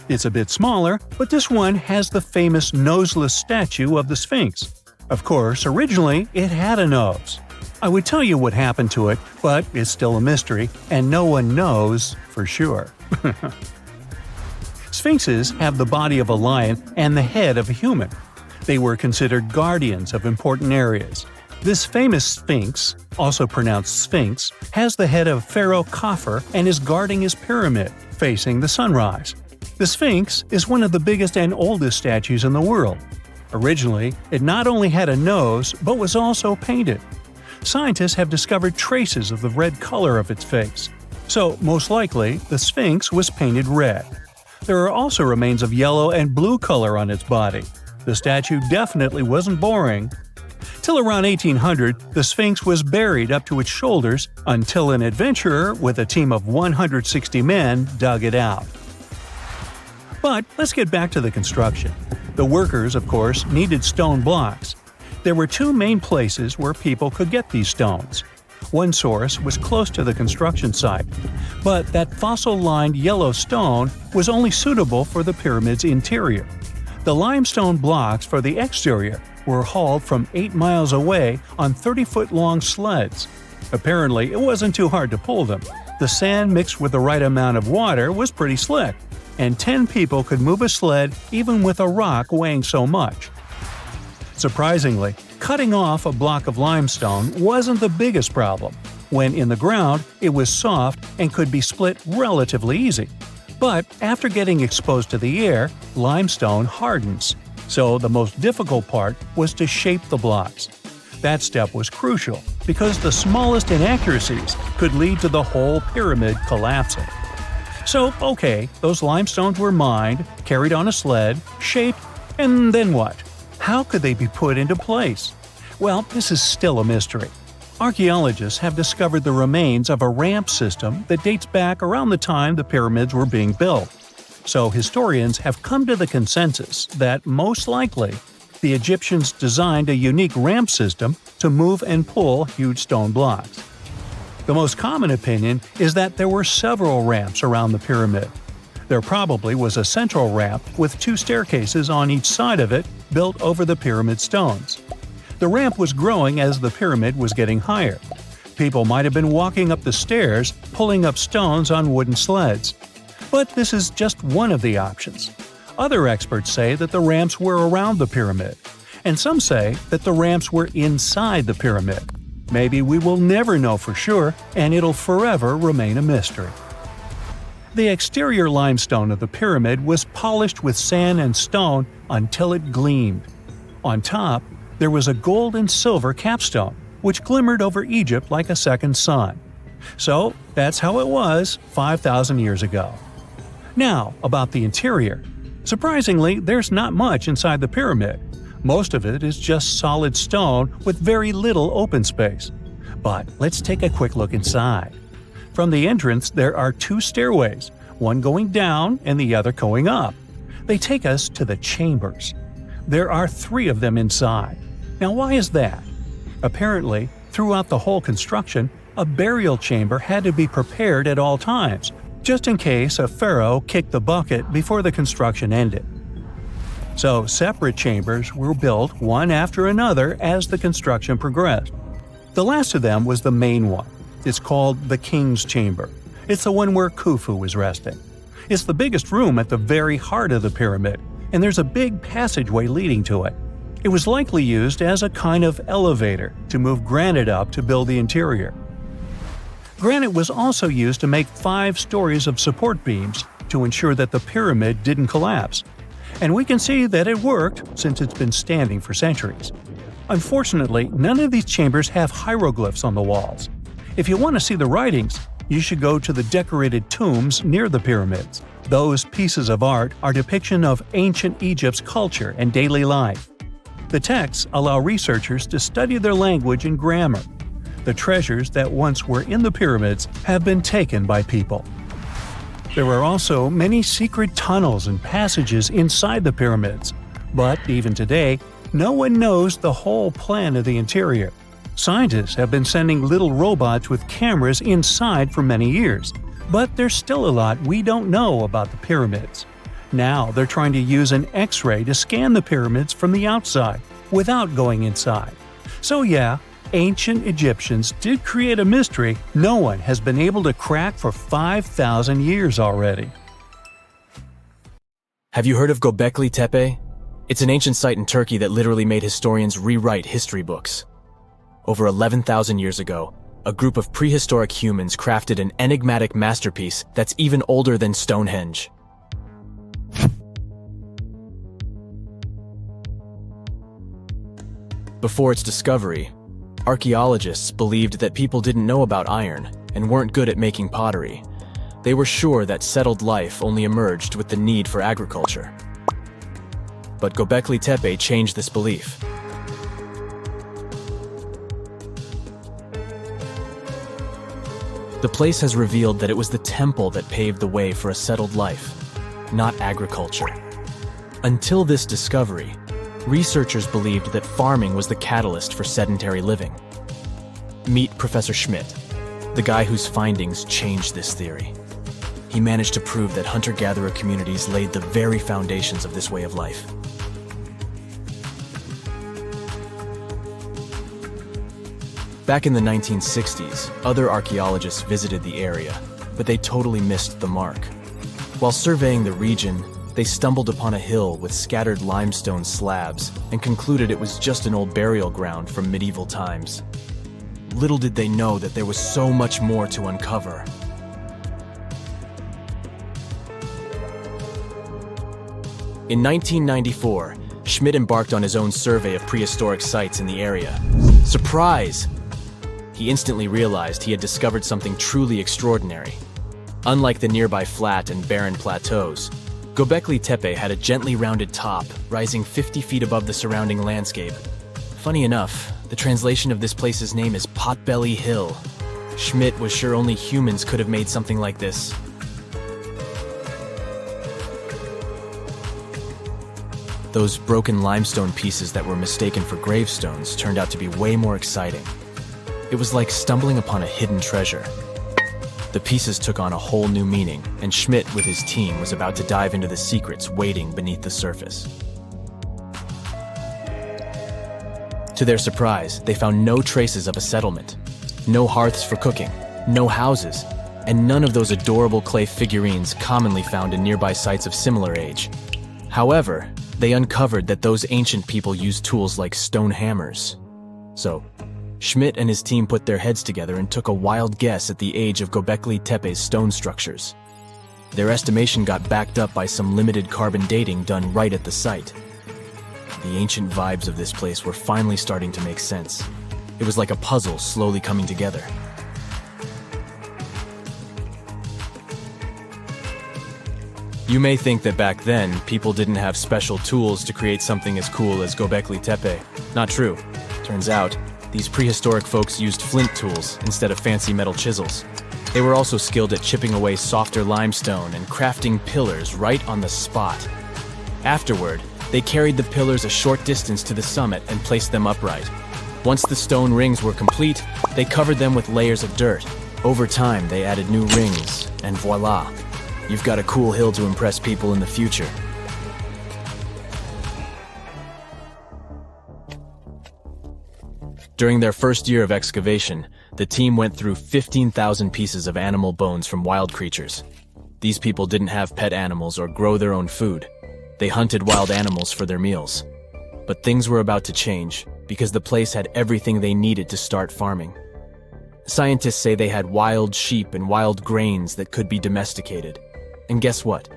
It's a bit smaller, but this one has the famous noseless statue of the Sphinx. Of course, originally it had a nose. I would tell you what happened to it, but it's still a mystery, and no one knows for sure. Sphinxes have the body of a lion and the head of a human. They were considered guardians of important areas. This famous sphinx, also pronounced sphinx, has the head of Pharaoh Khafre and is guarding his pyramid, facing the sunrise. The sphinx is one of the biggest and oldest statues in the world. Originally, it not only had a nose, but was also painted. Scientists have discovered traces of the red color of its face. So, most likely, the sphinx was painted red. There are also remains of yellow and blue color on its body. The statue definitely wasn't boring. Till around 1800, the Sphinx was buried up to its shoulders until an adventurer with a team of 160 men dug it out. But let's get back to the construction. The workers, of course, needed stone blocks. There were two main places where people could get these stones. One source was close to the construction site, but that fossil-lined yellow stone was only suitable for the pyramid's interior. The limestone blocks for the exterior were hauled from 8 miles away on 30-foot-long sleds. Apparently, it wasn't too hard to pull them. The sand mixed with the right amount of water was pretty slick, and 10 people could move a sled even with a rock weighing so much. Surprisingly, cutting off a block of limestone wasn't the biggest problem. When in the ground, it was soft and could be split relatively easy. But after getting exposed to the air, limestone hardens. So the most difficult part was to shape the blocks. That step was crucial because the smallest inaccuracies could lead to the whole pyramid collapsing. So, okay, those limestones were mined, carried on a sled, shaped, and then what? How could they be put into place? Well, this is still a mystery. Archaeologists have discovered the remains of a ramp system that dates back around the time the pyramids were being built. So historians have come to the consensus that, most likely, the Egyptians designed a unique ramp system to move and pull huge stone blocks. The most common opinion is that there were several ramps around the pyramid. There probably was a central ramp with 2 staircases on each side of it built over the pyramid stones. The ramp was growing as the pyramid was getting higher. People might have been walking up the stairs, pulling up stones on wooden sleds. But this is just one of the options. Other experts say that the ramps were around the pyramid, and some say that the ramps were inside the pyramid. Maybe we will never know for sure, and it'll forever remain a mystery. The exterior limestone of the pyramid was polished with sand and stone until it gleamed. On top, there was a gold and silver capstone, which glimmered over Egypt like a second sun. So that's how it was 5,000 years ago. Now, about the interior. Surprisingly, there's not much inside the pyramid. Most of it is just solid stone with very little open space. But let's take a quick look inside. From the entrance, there are 2 stairways, one going down and the other going up. They take us to the chambers. There are 3 of them inside. Now, why is that? Apparently, throughout the whole construction, a burial chamber had to be prepared at all times, just in case a pharaoh kicked the bucket before the construction ended. So, separate chambers were built one after another as the construction progressed. The last of them was the main one. It's called the King's Chamber. It's the one where Khufu was resting. It's the biggest room at the very heart of the pyramid, and there's a big passageway leading to it. It was likely used as a kind of elevator to move granite up to build the interior. Granite was also used to make 5 stories of support beams to ensure that the pyramid didn't collapse. And we can see that it worked since it's been standing for centuries. Unfortunately, none of these chambers have hieroglyphs on the walls. If you want to see the writings, you should go to the decorated tombs near the pyramids. Those pieces of art are depiction of ancient Egypt's culture and daily life. The texts allow researchers to study their language and grammar. The treasures that once were in the pyramids have been taken by people. There are also many secret tunnels and passages inside the pyramids, but even today, no one knows the whole plan of the interior. Scientists have been sending little robots with cameras inside for many years, but there's still a lot we don't know about the pyramids. Now they're trying to use an X-ray to scan the pyramids from the outside without going inside. So yeah, ancient Egyptians did create a mystery no one has been able to crack for 5,000 years already. Have you heard of Gobeckli Tepe? It's an ancient site in Turkey that literally made historians rewrite history books. Over 11,000 years ago, a group of prehistoric humans crafted an enigmatic masterpiece that's even older than Stonehenge. Before its discovery, archaeologists believed that people didn't know about iron and weren't good at making pottery. They were sure that settled life only emerged with the need for agriculture. But Gobeckli Tepe changed this belief. The place has revealed that it was the temple that paved the way for a settled life, not agriculture. Until this discovery, researchers believed that farming was the catalyst for sedentary living. Meet Professor Schmidt, the guy whose findings changed this theory. He managed to prove that hunter-gatherer communities laid the very foundations of this way of life. Back in the 1960s, other archaeologists visited the area, but they totally missed the mark. While surveying the region, they stumbled upon a hill with scattered limestone slabs and concluded it was just an old burial ground from medieval times. Little did they know that there was so much more to uncover. In 1994, Schmidt embarked on his own survey of prehistoric sites in the area. Surprise! He instantly realized he had discovered something truly extraordinary. Unlike the nearby flat and barren plateaus, Gobeckli Tepe had a gently rounded top, rising 50 feet above the surrounding landscape. Funny enough, the translation of this place's name is Potbelly Hill. Schmidt was sure only humans could have made something like this. Those broken limestone pieces that were mistaken for gravestones turned out to be way more exciting. It was like stumbling upon a hidden treasure. The pieces took on a whole new meaning, and Schmidt with his team was about to dive into the secrets waiting beneath the surface. To their surprise, they found no traces of a settlement, no hearths for cooking, no houses, and none of those adorable clay figurines commonly found in nearby sites of similar age. However, they uncovered that those ancient people used tools like stone hammers. So, Schmidt and his team put their heads together and took a wild guess at the age of Gobeckli Tepe's stone structures. Their estimation got backed up by some limited carbon dating done right at the site. The ancient vibes of this place were finally starting to make sense. It was like a puzzle slowly coming together. You may think that back then, people didn't have special tools to create something as cool as Gobeckli Tepe. Not true. Turns out, these prehistoric folks used flint tools instead of fancy metal chisels. They were also skilled at chipping away softer limestone and crafting pillars right on the spot. Afterward, they carried the pillars a short distance to the summit and placed them upright. Once the stone rings were complete, they covered them with layers of dirt. Over time, they added new rings, and voila, you've got a cool hill to impress people in the future. During their first year of excavation, the team went through 15,000 pieces of animal bones from wild creatures. These people didn't have pet animals or grow their own food. They hunted wild animals for their meals. But things were about to change because the place had everything they needed to start farming. Scientists say they had wild sheep and wild grains that could be domesticated. And guess what?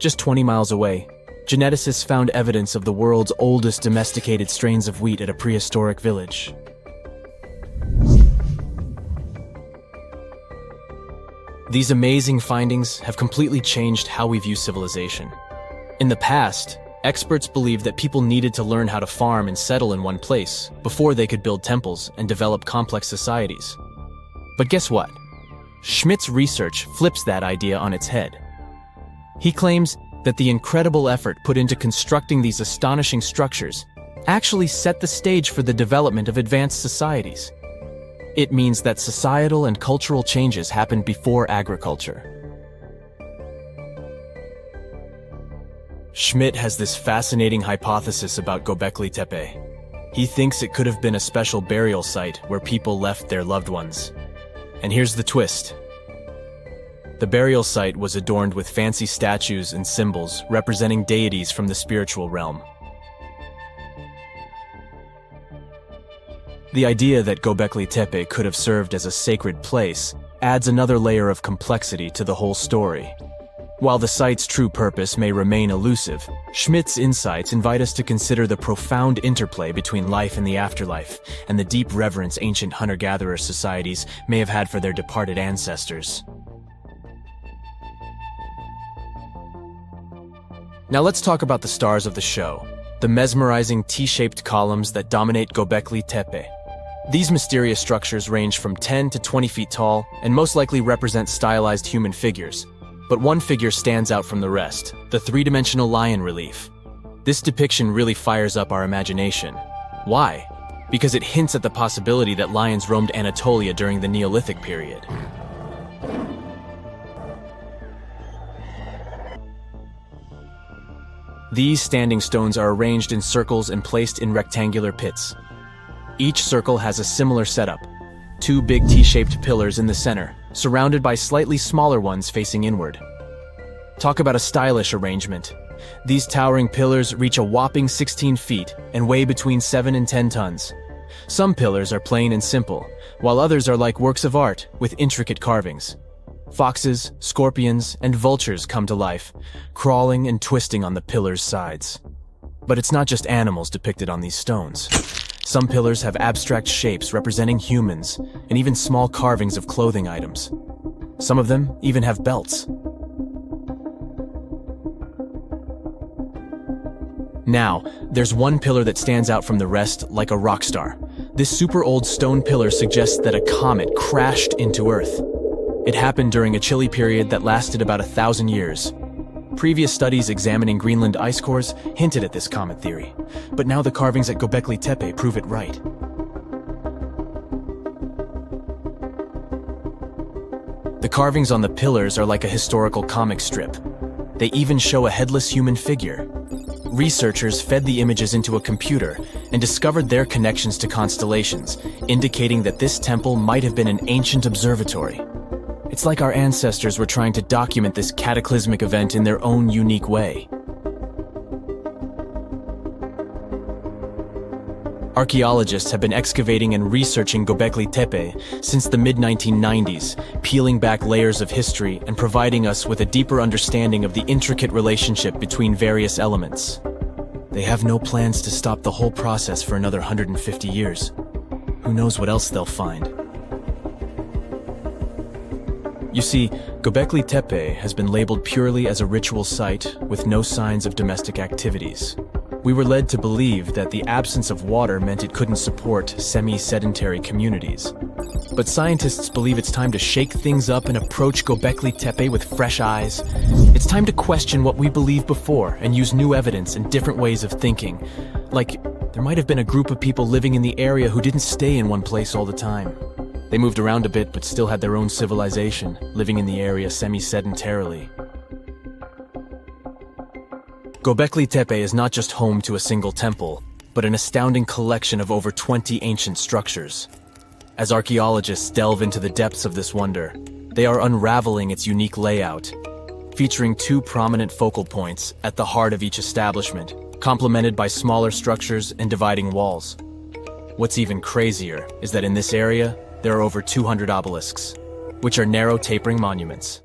Just 20 miles away, geneticists found evidence of the world's oldest domesticated strains of wheat at a prehistoric village. These amazing findings have completely changed how we view civilization. In the past, experts believed that people needed to learn how to farm and settle in one place before they could build temples and develop complex societies. But guess what? Schmidt's research flips that idea on its head. He claims that the incredible effort put into constructing these astonishing structures actually set the stage for the development of advanced societies. It means that societal and cultural changes happened before agriculture. Schmidt has this fascinating hypothesis about Gobeckli Tepe. He thinks it could have been a special burial site where people left their loved ones. And here's the twist. The burial site was adorned with fancy statues and symbols representing deities from the spiritual realm. The idea that Gobeckli Tepe could have served as a sacred place adds another layer of complexity to the whole story. While the site's true purpose may remain elusive, Schmidt's insights invite us to consider the profound interplay between life and the afterlife, and the deep reverence ancient hunter-gatherer societies may have had for their departed ancestors. Now let's talk about the stars of the show, the mesmerizing T-shaped columns that dominate Gobeckli Tepe. These mysterious structures range from 10 to 20 feet tall and most likely represent stylized human figures. But one figure stands out from the rest, the three-dimensional lion relief. This depiction really fires up our imagination. Why? Because it hints at the possibility that lions roamed Anatolia during the Neolithic period. These standing stones are arranged in circles and placed in rectangular pits. Each circle has a similar setup. Two big T-shaped pillars in the center, surrounded by slightly smaller ones facing inward. Talk about a stylish arrangement. These towering pillars reach a whopping 16 feet and weigh between 7 and 10 tons. Some pillars are plain and simple, while others are like works of art with intricate carvings. Foxes, scorpions, and vultures come to life, crawling and twisting on the pillars' sides. But it's not just animals depicted on these stones. Some pillars have abstract shapes representing humans, and even small carvings of clothing items. Some of them even have belts. Now, there's one pillar that stands out from the rest like a rock star. This super old stone pillar suggests that a comet crashed into Earth. It happened during a chilly period that lasted about 1,000 years. Previous studies examining Greenland ice cores hinted at this comet theory, but now the carvings at Gobeckli Tepe prove it right. The carvings on the pillars are like a historical comic strip. They even show a headless human figure. Researchers fed the images into a computer and discovered their connections to constellations, indicating that this temple might have been an ancient observatory. It's like our ancestors were trying to document this cataclysmic event in their own unique way. Archaeologists have been excavating and researching Gobeckli Tepe since the mid-1990s, peeling back layers of history and providing us with a deeper understanding of the intricate relationship between various elements. They have no plans to stop the whole process for another 150 years. Who knows what else they'll find? You see, Gobeckli Tepe has been labeled purely as a ritual site with no signs of domestic activities. We were led to believe that the absence of water meant it couldn't support semi-sedentary communities. But scientists believe it's time to shake things up and approach Gobeckli Tepe with fresh eyes. It's time to question what we believed before and use new evidence and different ways of thinking. Like, there might have been a group of people living in the area who didn't stay in one place all the time. They moved around a bit but still had their own civilization, living in the area semi-sedentarily. Gobeckli Tepe is not just home to a single temple, but an astounding collection of over 20 ancient structures. As archaeologists delve into the depths of this wonder, they are unraveling its unique layout, featuring two prominent focal points at the heart of each establishment, complemented by smaller structures and dividing walls. What's even crazier is that in this area, there are over 200 obelisks, which are narrow tapering monuments.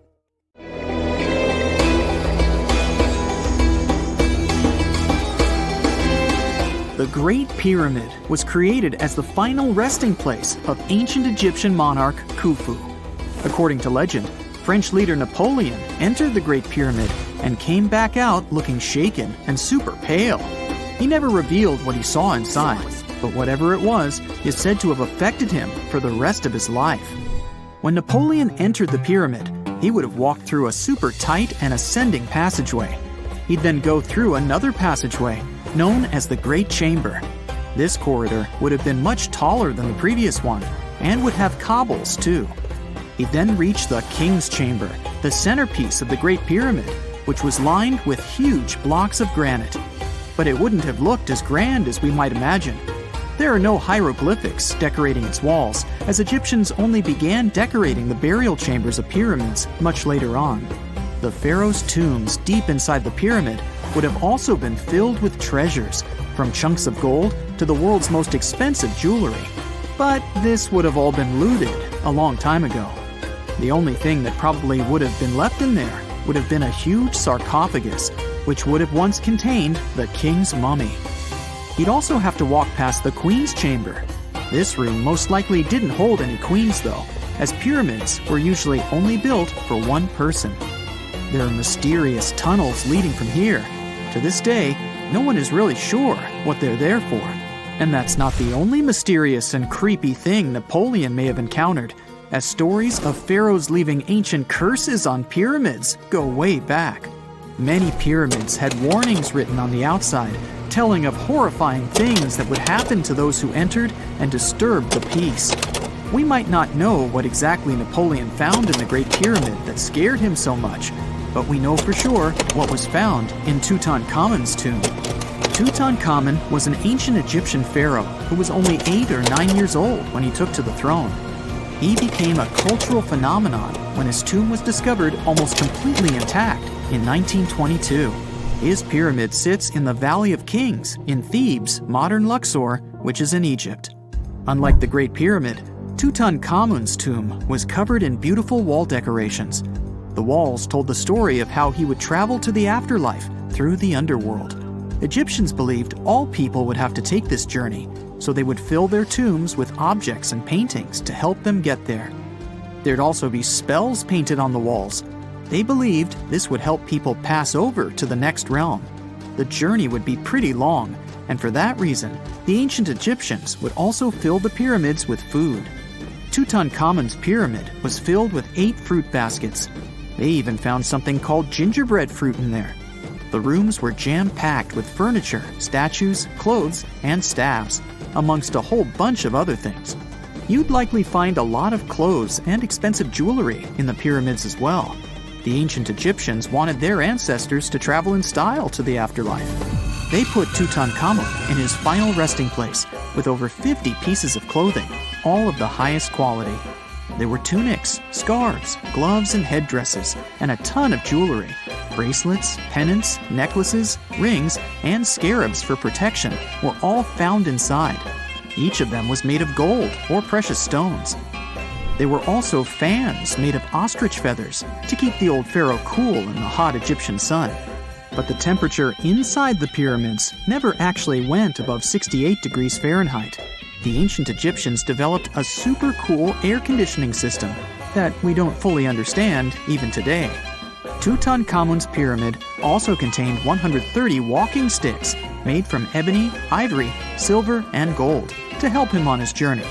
The Great Pyramid was created as the final resting place of ancient Egyptian monarch Khufu. According to legend, French leader Napoleon entered the Great Pyramid and came back out looking shaken and super pale. He never revealed what he saw inside, but whatever it was is said to have affected him for the rest of his life. When Napoleon entered the pyramid, he would have walked through a super tight and ascending passageway. He'd then go through another passageway, known as the Great Chamber. This corridor would have been much taller than the previous one, and would have cobbles too. He'd then reach the King's Chamber, the centerpiece of the Great Pyramid, which was lined with huge blocks of granite. But it wouldn't have looked as grand as we might imagine. There are no hieroglyphics decorating its walls, as Egyptians only began decorating the burial chambers of pyramids much later on. The pharaoh's tombs deep inside the pyramid would have also been filled with treasures, from chunks of gold to the world's most expensive jewelry. But this would have all been looted a long time ago. The only thing that probably would have been left in there would have been a huge sarcophagus, which would have once contained the king's mummy. He'd also have to walk past the queen's chamber. This room most likely didn't hold any queens though, as pyramids were usually only built for one person. There are mysterious tunnels leading from here. To this day, no one is really sure what they're there for. And that's not the only mysterious and creepy thing Napoleon may have encountered, as stories of pharaohs leaving ancient curses on pyramids go way back. Many pyramids had warnings written on the outside, telling of horrifying things that would happen to those who entered and disturbed the peace. We might not know what exactly Napoleon found in the Great Pyramid that scared him so much, but we know for sure what was found in Tutankhamun's tomb. Tutankhamun was an ancient Egyptian pharaoh who was only 8 or 9 years old when he took to the throne. He became a cultural phenomenon when his tomb was discovered almost completely intact in 1922. His pyramid sits in the Valley of Kings in Thebes, modern Luxor, which is in Egypt. Unlike the Great Pyramid, Tutankhamun's tomb was covered in beautiful wall decorations. The walls told the story of how he would travel to the afterlife through the underworld. Egyptians believed all people would have to take this journey, so they would fill their tombs with objects and paintings to help them get there. There'd also be spells painted on the walls. They believed this would help people pass over to the next realm. The journey would be pretty long, and for that reason, the ancient Egyptians would also fill the pyramids with food. Tutankhamun's pyramid was filled with 8 fruit baskets. They even found something called gingerbread fruit in there. The rooms were jam-packed with furniture, statues, clothes, and staffs, amongst a whole bunch of other things. You'd likely find a lot of clothes and expensive jewelry in the pyramids as well. The ancient Egyptians wanted their ancestors to travel in style to the afterlife. They put Tutankhamun in his final resting place with over 50 pieces of clothing, all of the highest quality. There were tunics, scarves, gloves, and headdresses, and a ton of jewelry. Bracelets, pendants, necklaces, rings, and scarabs for protection were all found inside. Each of them was made of gold or precious stones. There were also fans made of ostrich feathers to keep the old pharaoh cool in the hot Egyptian sun. But the temperature inside the pyramids never actually went above 68 degrees Fahrenheit. The ancient Egyptians developed a super cool air conditioning system that we don't fully understand even today. Tutankhamun's pyramid also contained 130 walking sticks made from ebony, ivory, silver, and gold to help him on his journey.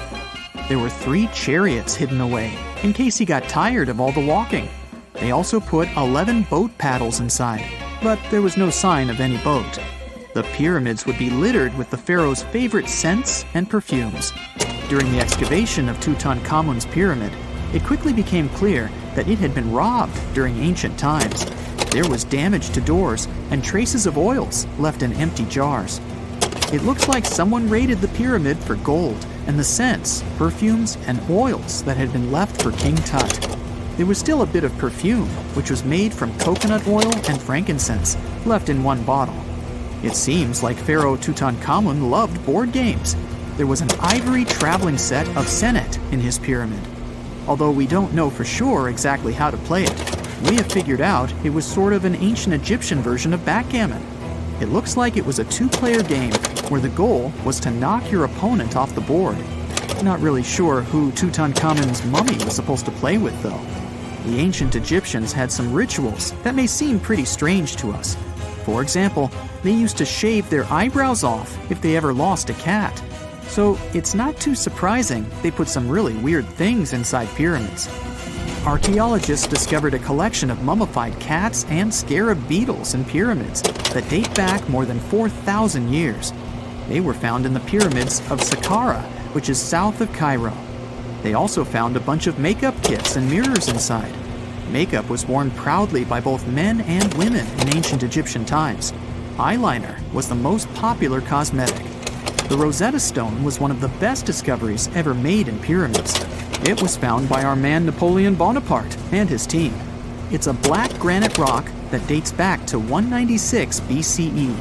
There were 3 chariots hidden away in case he got tired of all the walking. They also put 11 boat paddles inside, but there was no sign of any boat. The pyramids would be littered with the pharaoh's favorite scents and perfumes. During the excavation of Tutankhamun's pyramid, it quickly became clear that it had been robbed during ancient times. There was damage to doors and traces of oils left in empty jars. It looks like someone raided the pyramid for gold and the scents, perfumes, and oils that had been left for King Tut. There was still a bit of perfume, which was made from coconut oil and frankincense, left in one bottle. It seems like Pharaoh Tutankhamun loved board games. There was an ivory traveling set of Senet in his pyramid. Although we don't know for sure exactly how to play it, we have figured out it was sort of an ancient Egyptian version of backgammon. It looks like it was a 2-player game where the goal was to knock your opponent off the board. Not really sure who Tutankhamun's mummy was supposed to play with though. The ancient Egyptians had some rituals that may seem pretty strange to us. For example, they used to shave their eyebrows off if they ever lost a cat. So it's not too surprising they put some really weird things inside pyramids. Archaeologists discovered a collection of mummified cats and scarab beetles in pyramids that date back more than 4,000 years. They were found in the pyramids of Saqqara, which is south of Cairo. They also found a bunch of makeup kits and mirrors inside. Makeup was worn proudly by both men and women in ancient Egyptian times. Eyeliner was the most popular cosmetic. The Rosetta Stone was one of the best discoveries ever made in pyramids. It was found by our man Napoleon Bonaparte and his team. It's a black granite rock that dates back to 196 BCE.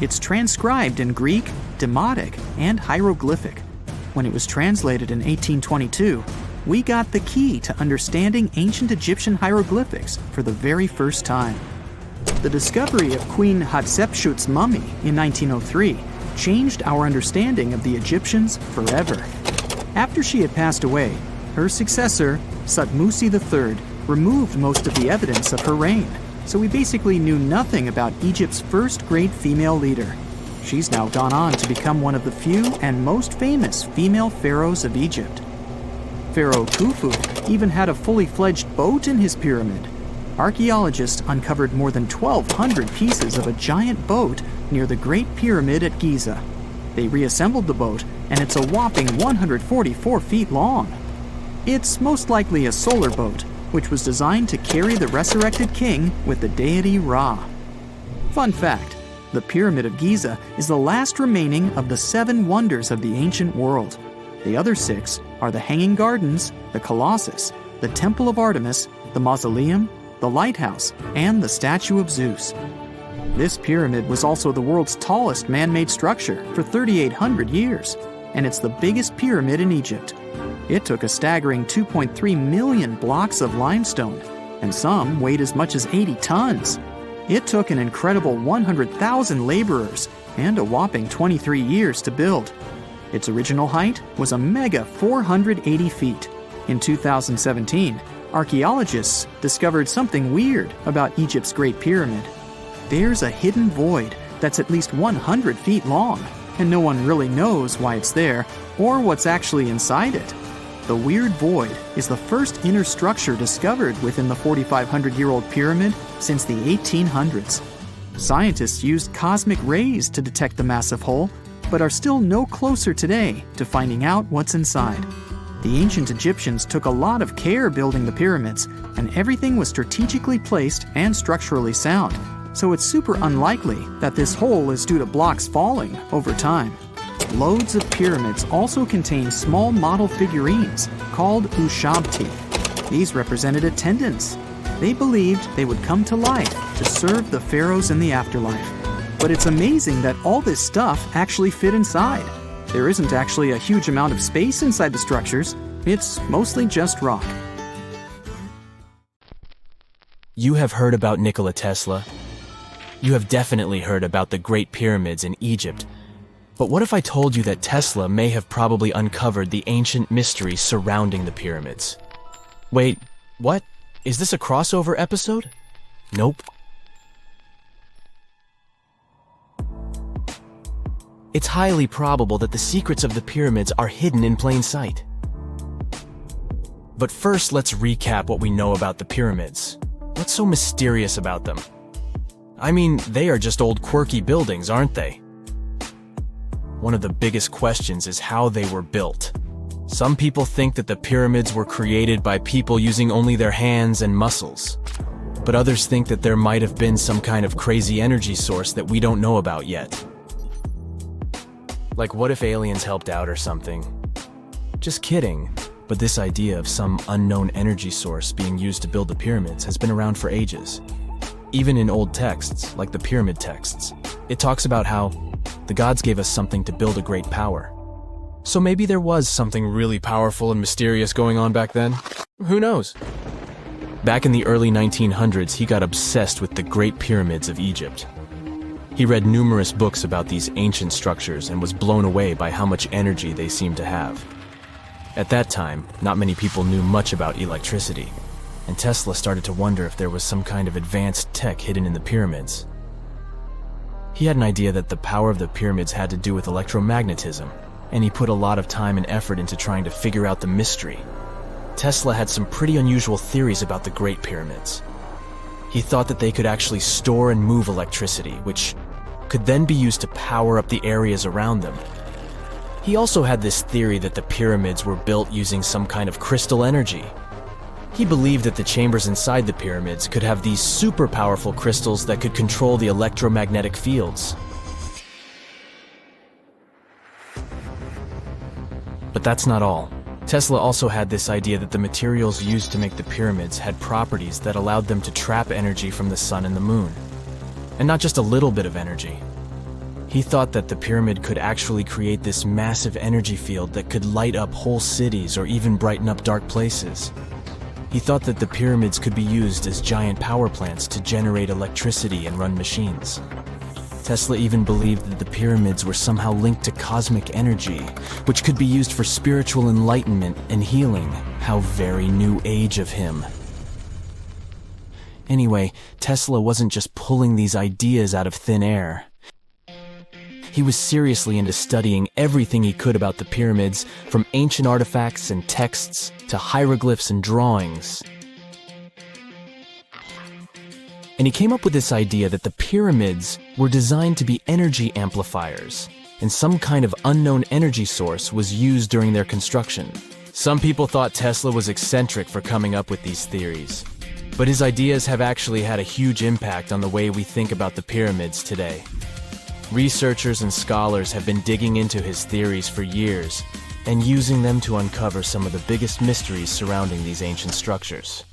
It's transcribed in Greek, Demotic, and hieroglyphic. when it was translated in 1822, we got the key to understanding ancient Egyptian hieroglyphics for the very first time. The discovery of Queen Hatshepsut's mummy in 1903 changed our understanding of the Egyptians forever. After she had passed away, her successor, Thutmose III, removed most of the evidence of her reign, so we basically knew nothing about Egypt's first great female leader. She's now gone on to become one of the few and most famous female pharaohs of Egypt. Pharaoh Khufu even had a fully fledged boat in his pyramid. Archaeologists uncovered more than 1,200 pieces of a giant boat near the Great Pyramid at Giza. They reassembled the boat, and it's a whopping 144 feet long. It's most likely a solar boat, which was designed to carry the resurrected king with the deity Ra. Fun fact, the Pyramid of Giza is the last remaining of the 7 wonders of the ancient world. The other 6 are the Hanging Gardens, the Colossus, the Temple of Artemis, the Mausoleum, the Lighthouse, and the Statue of Zeus. This pyramid was also the world's tallest man-made structure for 3,800 years, and it's the biggest pyramid in Egypt. It took a staggering 2.3 million blocks of limestone, and some weighed as much as 80 tons. It took an incredible 100,000 laborers and a whopping 23 years to build. Its original height was a mega 480 feet. In 2017, archaeologists discovered something weird about Egypt's Great Pyramid. There's a hidden void that's at least 100 feet long, and no one really knows why it's there or what's actually inside it. The weird void is the first inner structure discovered within the 4,500-year-old pyramid since the 1800s. Scientists used cosmic rays to detect the massive hole, but are still no closer today to finding out what's inside. The ancient Egyptians took a lot of care building the pyramids, and everything was strategically placed and structurally sound, so it's super unlikely that this hole is due to blocks falling over time. Loads of pyramids also contain small model figurines called ushabti. These represented attendants. They believed they would come to life to serve the pharaohs in the afterlife. But it's amazing that all this stuff actually fit inside. There isn't actually a huge amount of space inside the structures. It's mostly just rock. You have heard about Nikola Tesla. You have definitely heard about the Great Pyramids in Egypt. But what if I told you that Tesla may have probably uncovered the ancient mystery surrounding the pyramids? Wait, what? Is this a crossover episode? Nope. It's highly probable that the secrets of the pyramids are hidden in plain sight. But first, let's recap what we know about the pyramids. What's so mysterious about them? I mean, they are just old quirky buildings, aren't they? One of the biggest questions is how they were built. Some people think that the pyramids were created by people using only their hands and muscles. But others think that there might have been some kind of crazy energy source that we don't know about yet. Like, what if aliens helped out or something? Just kidding, but this idea of some unknown energy source being used to build the pyramids has been around for ages. Even in old texts, like the pyramid texts, it talks about how the gods gave us something to build a great power. So maybe there was something really powerful and mysterious going on back then? Who knows? Back in the early 1900s, he got obsessed with the Great Pyramids of Egypt. He read numerous books about these ancient structures and was blown away by how much energy they seemed to have. At that time, not many people knew much about electricity, and Tesla started to wonder if there was some kind of advanced tech hidden in the pyramids. He had an idea that the power of the pyramids had to do with electromagnetism, and he put a lot of time and effort into trying to figure out the mystery. Tesla had some pretty unusual theories about the Great Pyramids. He thought that they could actually store and move electricity, which could then be used to power up the areas around them. He also had this theory that the pyramids were built using some kind of crystal energy. He believed that the chambers inside the pyramids could have these super powerful crystals that could control the electromagnetic fields. But that's not all. Tesla also had this idea that the materials used to make the pyramids had properties that allowed them to trap energy from the sun and the moon. And not just a little bit of energy. He thought that the pyramid could actually create this massive energy field that could light up whole cities or even brighten up dark places. He thought that the pyramids could be used as giant power plants to generate electricity and run machines. Tesla even believed that the pyramids were somehow linked to cosmic energy, which could be used for spiritual enlightenment and healing. How very new age of him. Anyway, Tesla wasn't just pulling these ideas out of thin air. He was seriously into studying everything he could about the pyramids, from ancient artifacts and texts to hieroglyphs and drawings. And he came up with this idea that the pyramids were designed to be energy amplifiers, and some kind of unknown energy source was used during their construction. Some people thought Tesla was eccentric for coming up with these theories, but his ideas have actually had a huge impact on the way we think about the pyramids today. Researchers and scholars have been digging into his theories for years and using them to uncover some of the biggest mysteries surrounding these ancient structures.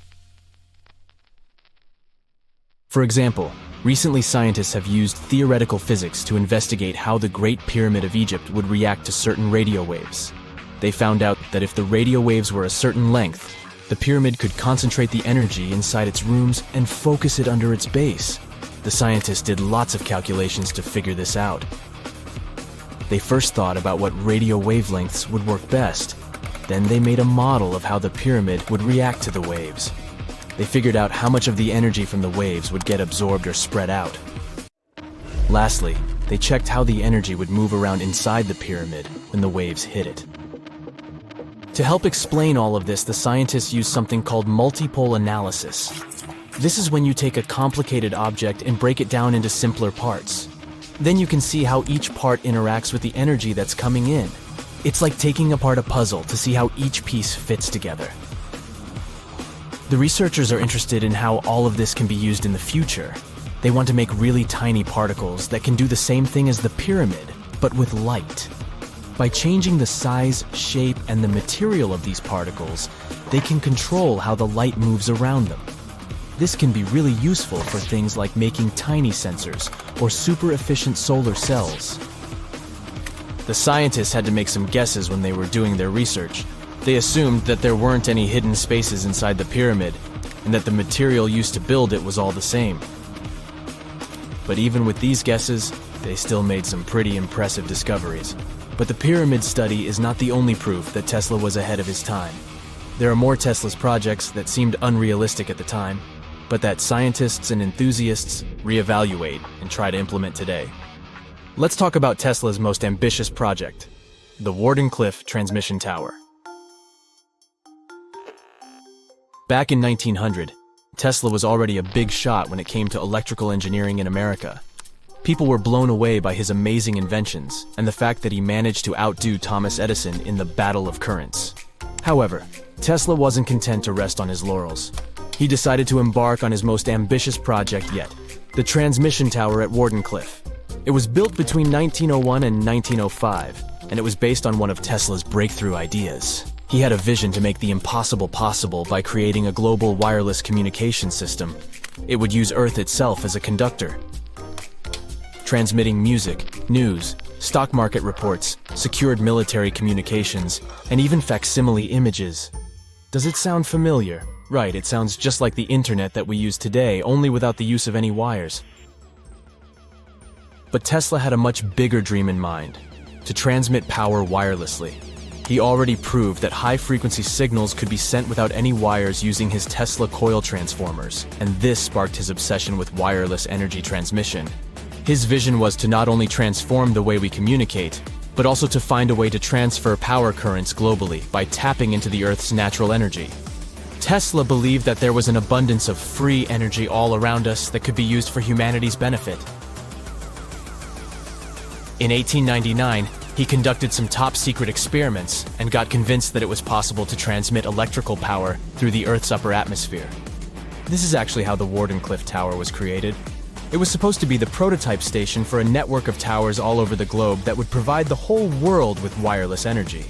For example, recently scientists have used theoretical physics to investigate how the Great Pyramid of Egypt would react to certain radio waves. They found out that if the radio waves were a certain length, the pyramid could concentrate the energy inside its rooms and focus it under its base. The scientists did lots of calculations to figure this out. They first thought about what radio wavelengths would work best. Then they made a model of how the pyramid would react to the waves. They figured out how much of the energy from the waves would get absorbed or spread out. Lastly, they checked how the energy would move around inside the pyramid when the waves hit it. To help explain all of this, the scientists used something called multipole analysis. This is when you take a complicated object and break it down into simpler parts. Then you can see how each part interacts with the energy that's coming in. It's like taking apart a puzzle to see how each piece fits together. The researchers are interested in how all of this can be used in the future. They want to make really tiny particles that can do the same thing as the pyramid, but with light. By changing the size, shape, and the material of these particles, they can control how the light moves around them. This can be really useful for things like making tiny sensors or super efficient solar cells. The scientists had to make some guesses when they were doing their research. They assumed that there weren't any hidden spaces inside the pyramid, and that the material used to build it was all the same. But even with these guesses, they still made some pretty impressive discoveries. But the pyramid study is not the only proof that Tesla was ahead of his time. There are more Tesla's projects that seemed unrealistic at the time, but that scientists and enthusiasts reevaluate and try to implement today. Let's talk about Tesla's most ambitious project, the Wardenclyffe Transmission Tower. Back in 1900, Tesla was already a big shot when it came to electrical engineering in America. People were blown away by his amazing inventions and the fact that he managed to outdo Thomas Edison in the battle of currents. However, Tesla wasn't content to rest on his laurels. He decided to embark on his most ambitious project yet, the transmission tower at Wardenclyffe. It was built between 1901 and 1905, and it was based on one of Tesla's breakthrough ideas. He had a vision to make the impossible possible by creating a global wireless communication system. It would use Earth itself as a conductor, transmitting music, news, stock market reports, secured military communications, and even facsimile images. Does it sound familiar? Right, it sounds just like the internet that we use today, only without the use of any wires. But Tesla had a much bigger dream in mind, to transmit power wirelessly. He already proved that high-frequency signals could be sent without any wires using his Tesla coil transformers, and this sparked his obsession with wireless energy transmission. His vision was to not only transform the way we communicate, but also to find a way to transfer power currents globally by tapping into the Earth's natural energy. Tesla believed that there was an abundance of free energy all around us that could be used for humanity's benefit. In 1899, he conducted some top-secret experiments and got convinced that it was possible to transmit electrical power through the Earth's upper atmosphere. This is actually how the Wardenclyffe Tower was created. It was supposed to be the prototype station for a network of towers all over the globe that would provide the whole world with wireless energy.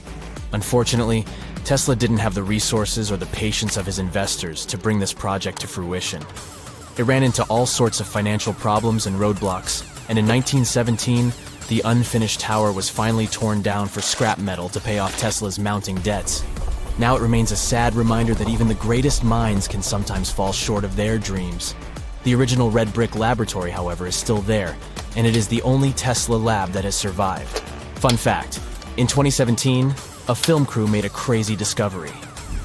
Unfortunately, Tesla didn't have the resources or the patience of his investors to bring this project to fruition. It ran into all sorts of financial problems and roadblocks, and in 1917, The unfinished tower was finally torn down for scrap metal to pay off Tesla's mounting debts. Now it remains a sad reminder that even the greatest minds can sometimes fall short of their dreams. The original red brick laboratory, however, is still there, and it is the only Tesla lab that has survived. Fun fact, in 2017, a film crew made a crazy discovery.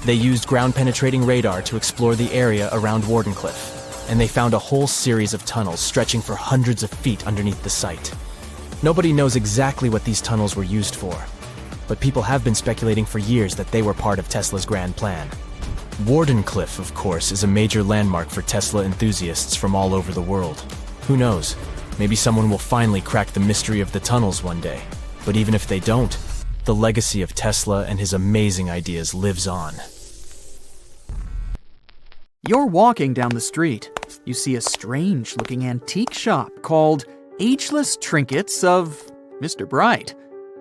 They used ground-penetrating radar to explore the area around Wardenclyffe, and they found a whole series of tunnels stretching for hundreds of feet underneath the site. Nobody knows exactly what these tunnels were used for, but people have been speculating for years that they were part of Tesla's grand plan. Wardenclyffe, of course, is a major landmark for Tesla enthusiasts from all over the world. Who knows? Maybe someone will finally crack the mystery of the tunnels one day. But even if they don't, the legacy of Tesla and his amazing ideas lives on. You're walking down the street. You see a strange-looking antique shop called Ageless Trinkets of Mr. Bright.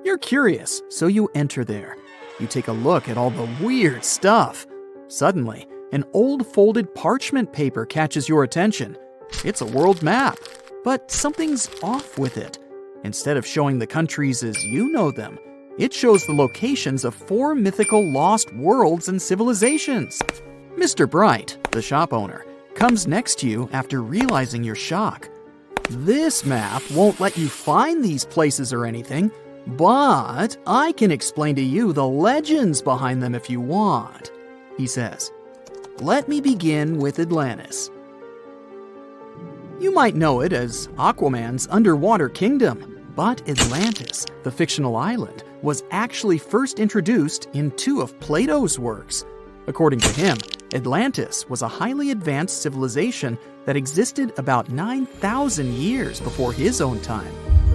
You're curious, so you enter there. You take a look at all the weird stuff. Suddenly, an old folded parchment paper catches your attention. It's a world map, but something's off with it. Instead of showing the countries as you know them, it shows the locations of 4 mythical lost worlds and civilizations. Mr. Bright, the shop owner, comes next to you after realizing your shock. This map won't let you find these places or anything, but I can explain to you the legends behind them if you want, he says. Let me begin with Atlantis. You might know it as Aquaman's underwater kingdom, but Atlantis, the fictional island, was actually first introduced in 2 of Plato's works. According to him, Atlantis was a highly advanced civilization that existed about 9,000 years before his own time,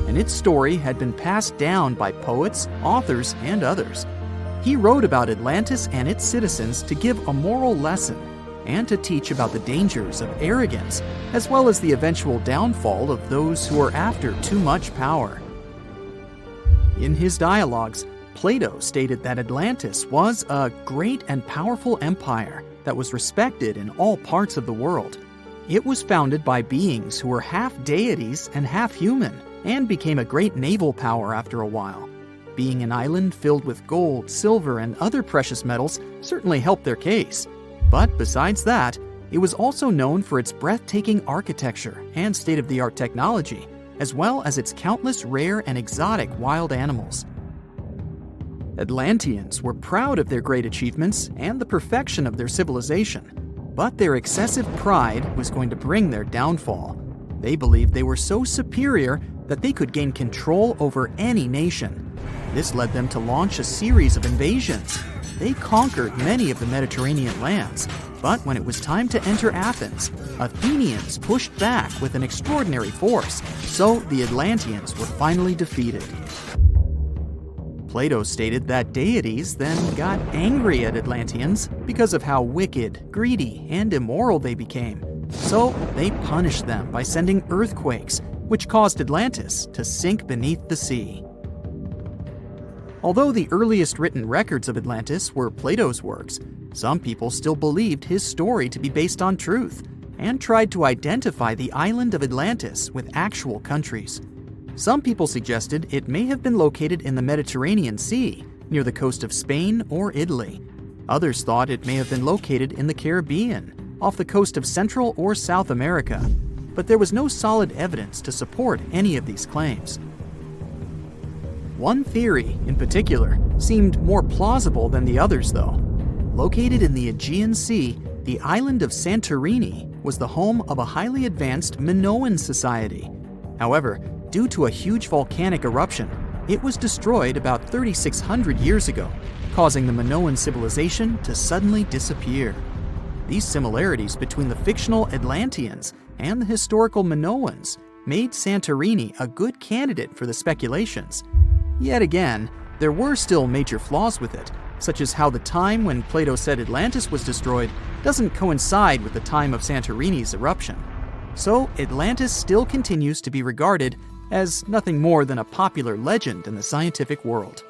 and its story had been passed down by poets, authors, and others. He wrote about Atlantis and its citizens to give a moral lesson and to teach about the dangers of arrogance, as well as the eventual downfall of those who are after too much power. In his dialogues, Plato stated that Atlantis was a great and powerful empire that was respected in all parts of the world. It was founded by beings who were half deities and half human, and became a great naval power after a while. Being an island filled with gold, silver, and other precious metals certainly helped their case. But besides that, it was also known for its breathtaking architecture and state-of-the-art technology, as well as its countless rare and exotic wild animals. Atlanteans were proud of their great achievements and the perfection of their civilization, but their excessive pride was going to bring their downfall. They believed they were so superior that they could gain control over any nation. This led them to launch a series of invasions. They conquered many of the Mediterranean lands, but when it was time to enter Athens, Athenians pushed back with an extraordinary force, so the Atlanteans were finally defeated. Plato stated that deities then got angry at Atlanteans because of how wicked, greedy, and immoral they became. So they punished them by sending earthquakes, which caused Atlantis to sink beneath the sea. Although the earliest written records of Atlantis were Plato's works, some people still believed his story to be based on truth and tried to identify the island of Atlantis with actual countries. Some people suggested it may have been located in the Mediterranean Sea, near the coast of Spain or Italy. Others thought it may have been located in the Caribbean, off the coast of Central or South America, but there was no solid evidence to support any of these claims. One theory, in particular, seemed more plausible than the others, though. Located in the Aegean Sea, the island of Santorini was the home of a highly advanced Minoan society. However, due to a huge volcanic eruption, it was destroyed about 3,600 years ago, causing the Minoan civilization to suddenly disappear. These similarities between the fictional Atlanteans and the historical Minoans made Santorini a good candidate for the speculations. Yet again, there were still major flaws with it, such as how the time when Plato said Atlantis was destroyed doesn't coincide with the time of Santorini's eruption. So Atlantis still continues to be regarded as nothing more than a popular legend in the scientific world.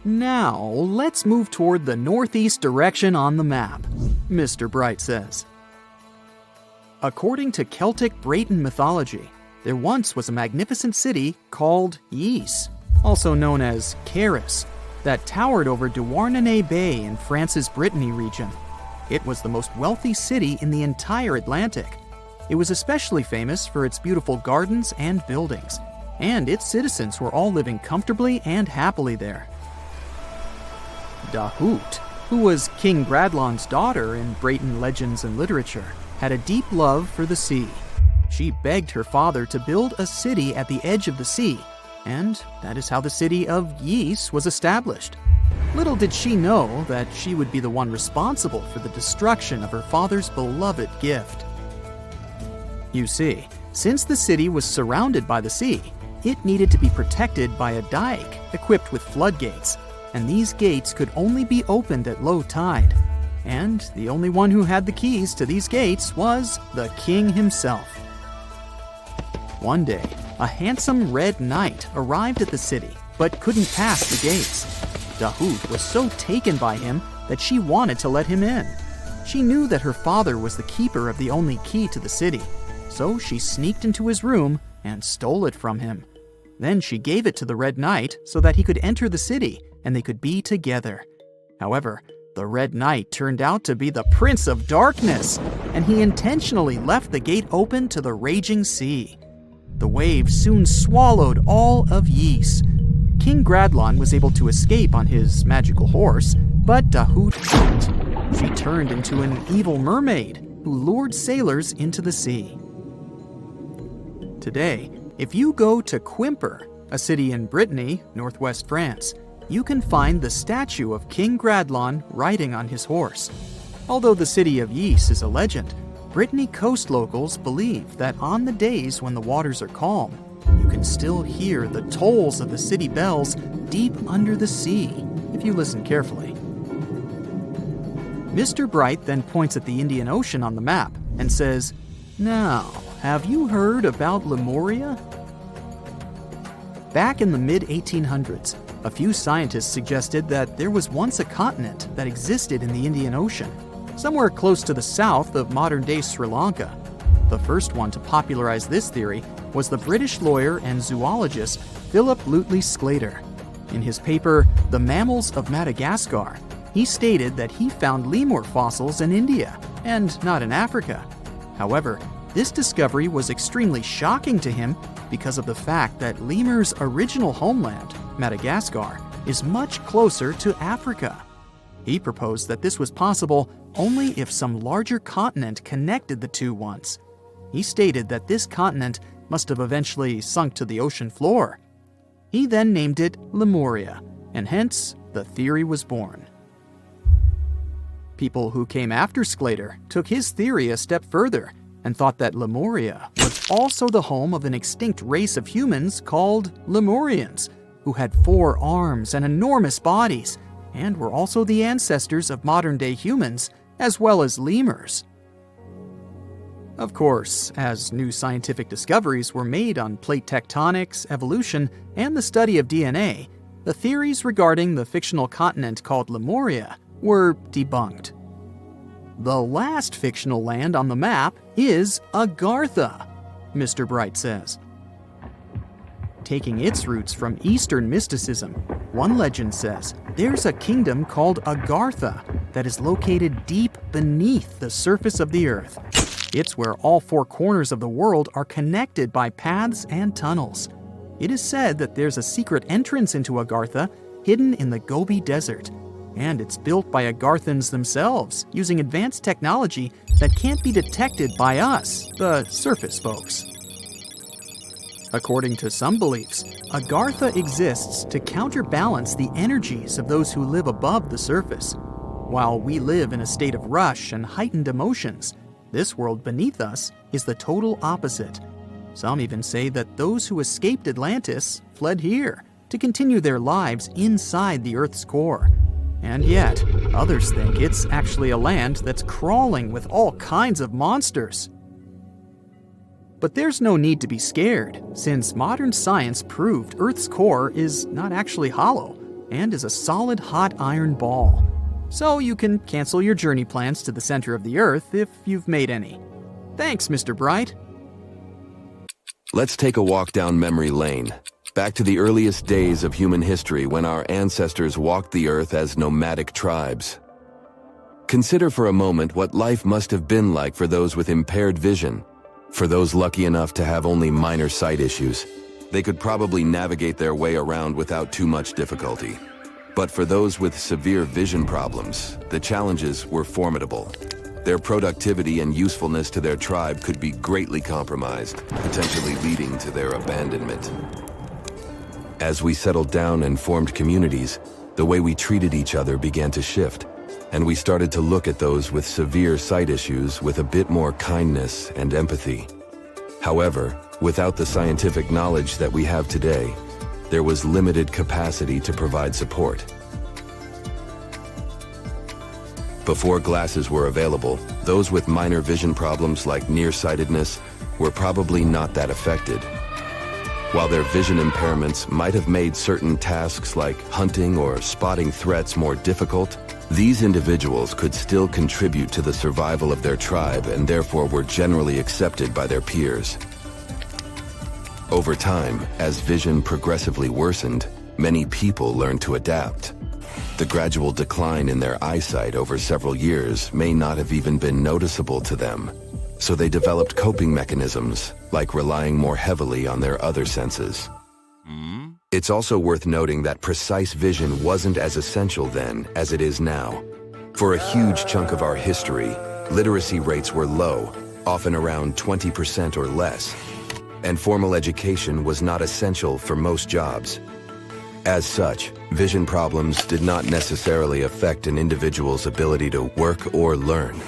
Now, let's move toward the northeast direction on the map, Mr. Bright says. According to Celtic Breton mythology, There once was a magnificent city called Ys, also known as Caris, that towered over Douarnenez Bay in France's Brittany region. It was the most wealthy city in the entire Atlantic. It was especially famous for its beautiful gardens and buildings, and its citizens were all living comfortably and happily there. Dahut, who was King Gradlon's daughter in Breton legends and literature, had a deep love for the sea. She begged her father to build a city at the edge of the sea, and that is how the city of Ys was established. Little did she know that she would be the one responsible for the destruction of her father's beloved gift. You see, since the city was surrounded by the sea, it needed to be protected by a dike equipped with floodgates, and these gates could only be opened at low tide. And the only one who had the keys to these gates was the king himself. One day, a handsome red knight arrived at the city, but couldn't pass the gates. Dahut was so taken by him that she wanted to let him in. She knew that her father was the keeper of the only key to the city, so she sneaked into his room and stole it from him. Then she gave it to the Red Knight so that he could enter the city and they could be together. However, the Red Knight turned out to be the Prince of Darkness, and he intentionally left the gate open to the raging sea. The waves soon swallowed all of Ys. King Gradlon was able to escape on his magical horse, but Dahut couldn't. She turned into an evil mermaid who lured sailors into the sea. Today, if you go to Quimper, a city in Brittany, northwest France, you can find the statue of King Gradlon riding on his horse. Although the city of Ys is a legend, Brittany coast locals believe that on the days when the waters are calm, you can still hear the tolls of the city bells deep under the sea, if you listen carefully. Mr. Bright then points at the Indian Ocean on the map and says, "Now, have you heard about Lemuria?" Back in the mid-1800s, a few scientists suggested that there was once a continent that existed in the Indian Ocean, somewhere close to the south of modern-day Sri Lanka. The first one to popularize this theory was the British lawyer and zoologist Philip Lutley Sclater. In his paper, The Mammals of Madagascar, he stated that he found lemur fossils in India, and not in Africa. However, this discovery was extremely shocking to him because of the fact that lemurs' original homeland, Madagascar, is much closer to Africa. He proposed that this was possible only if some larger continent connected the two once. He stated that this continent must have eventually sunk to the ocean floor. He then named it Lemuria, and hence the theory was born. People who came after Sclater took his theory a step further and thought that Lemuria was also the home of an extinct race of humans called Lemurians, who had 4 arms and enormous bodies, and were also the ancestors of modern-day humans, as well as lemurs. Of course, as new scientific discoveries were made on plate tectonics, evolution, and the study of DNA, the theories regarding the fictional continent called Lemuria were debunked. The last fictional land on the map is Agartha, Mr. Bright says. Taking its roots from Eastern mysticism, one legend says there's a kingdom called Agartha that is located deep beneath the surface of the earth. It's where all 4 corners of the world are connected by paths and tunnels. It is said that there's a secret entrance into Agartha hidden in the Gobi Desert, and it's built by Agarthans themselves using advanced technology that can't be detected by us, the surface folks. According to some beliefs, Agartha exists to counterbalance the energies of those who live above the surface. While we live in a state of rush and heightened emotions, this world beneath us is the total opposite. Some even say that those who escaped Atlantis fled here to continue their lives inside the Earth's core. And yet, others think it's actually a land that's crawling with all kinds of monsters. But there's no need to be scared, since modern science proved Earth's core is not actually hollow and is a solid hot iron ball. So you can cancel your journey plans to the center of the Earth if you've made any. Thanks, Mr. Bright. Let's take a walk down memory lane, back to the earliest days of human history when our ancestors walked the earth as nomadic tribes. Consider for a moment what life must have been like for those with impaired vision. For those lucky enough to have only minor sight issues, they could probably navigate their way around without too much difficulty. But for those with severe vision problems, the challenges were formidable. Their productivity and usefulness to their tribe could be greatly compromised, potentially leading to their abandonment. As we settled down and formed communities, the way we treated each other began to shift, and we started to look at those with severe sight issues with a bit more kindness and empathy. However, without the scientific knowledge that we have today, there was limited capacity to provide support. Before glasses were available, those with minor vision problems like nearsightedness were probably not that affected. While their vision impairments might have made certain tasks like hunting or spotting threats more difficult, these individuals could still contribute to the survival of their tribe and therefore were generally accepted by their peers. Over time, as vision progressively worsened, many people learned to adapt. The gradual decline in their eyesight over several years may not have even been noticeable to them, so they developed coping mechanisms, like relying more heavily on their other senses. It's also worth noting that precise vision wasn't as essential then as it is now. For a huge chunk of our history, literacy rates were low, often around 20% or less, and formal education was not essential for most jobs. As such, vision problems did not necessarily affect an individual's ability to work or learn.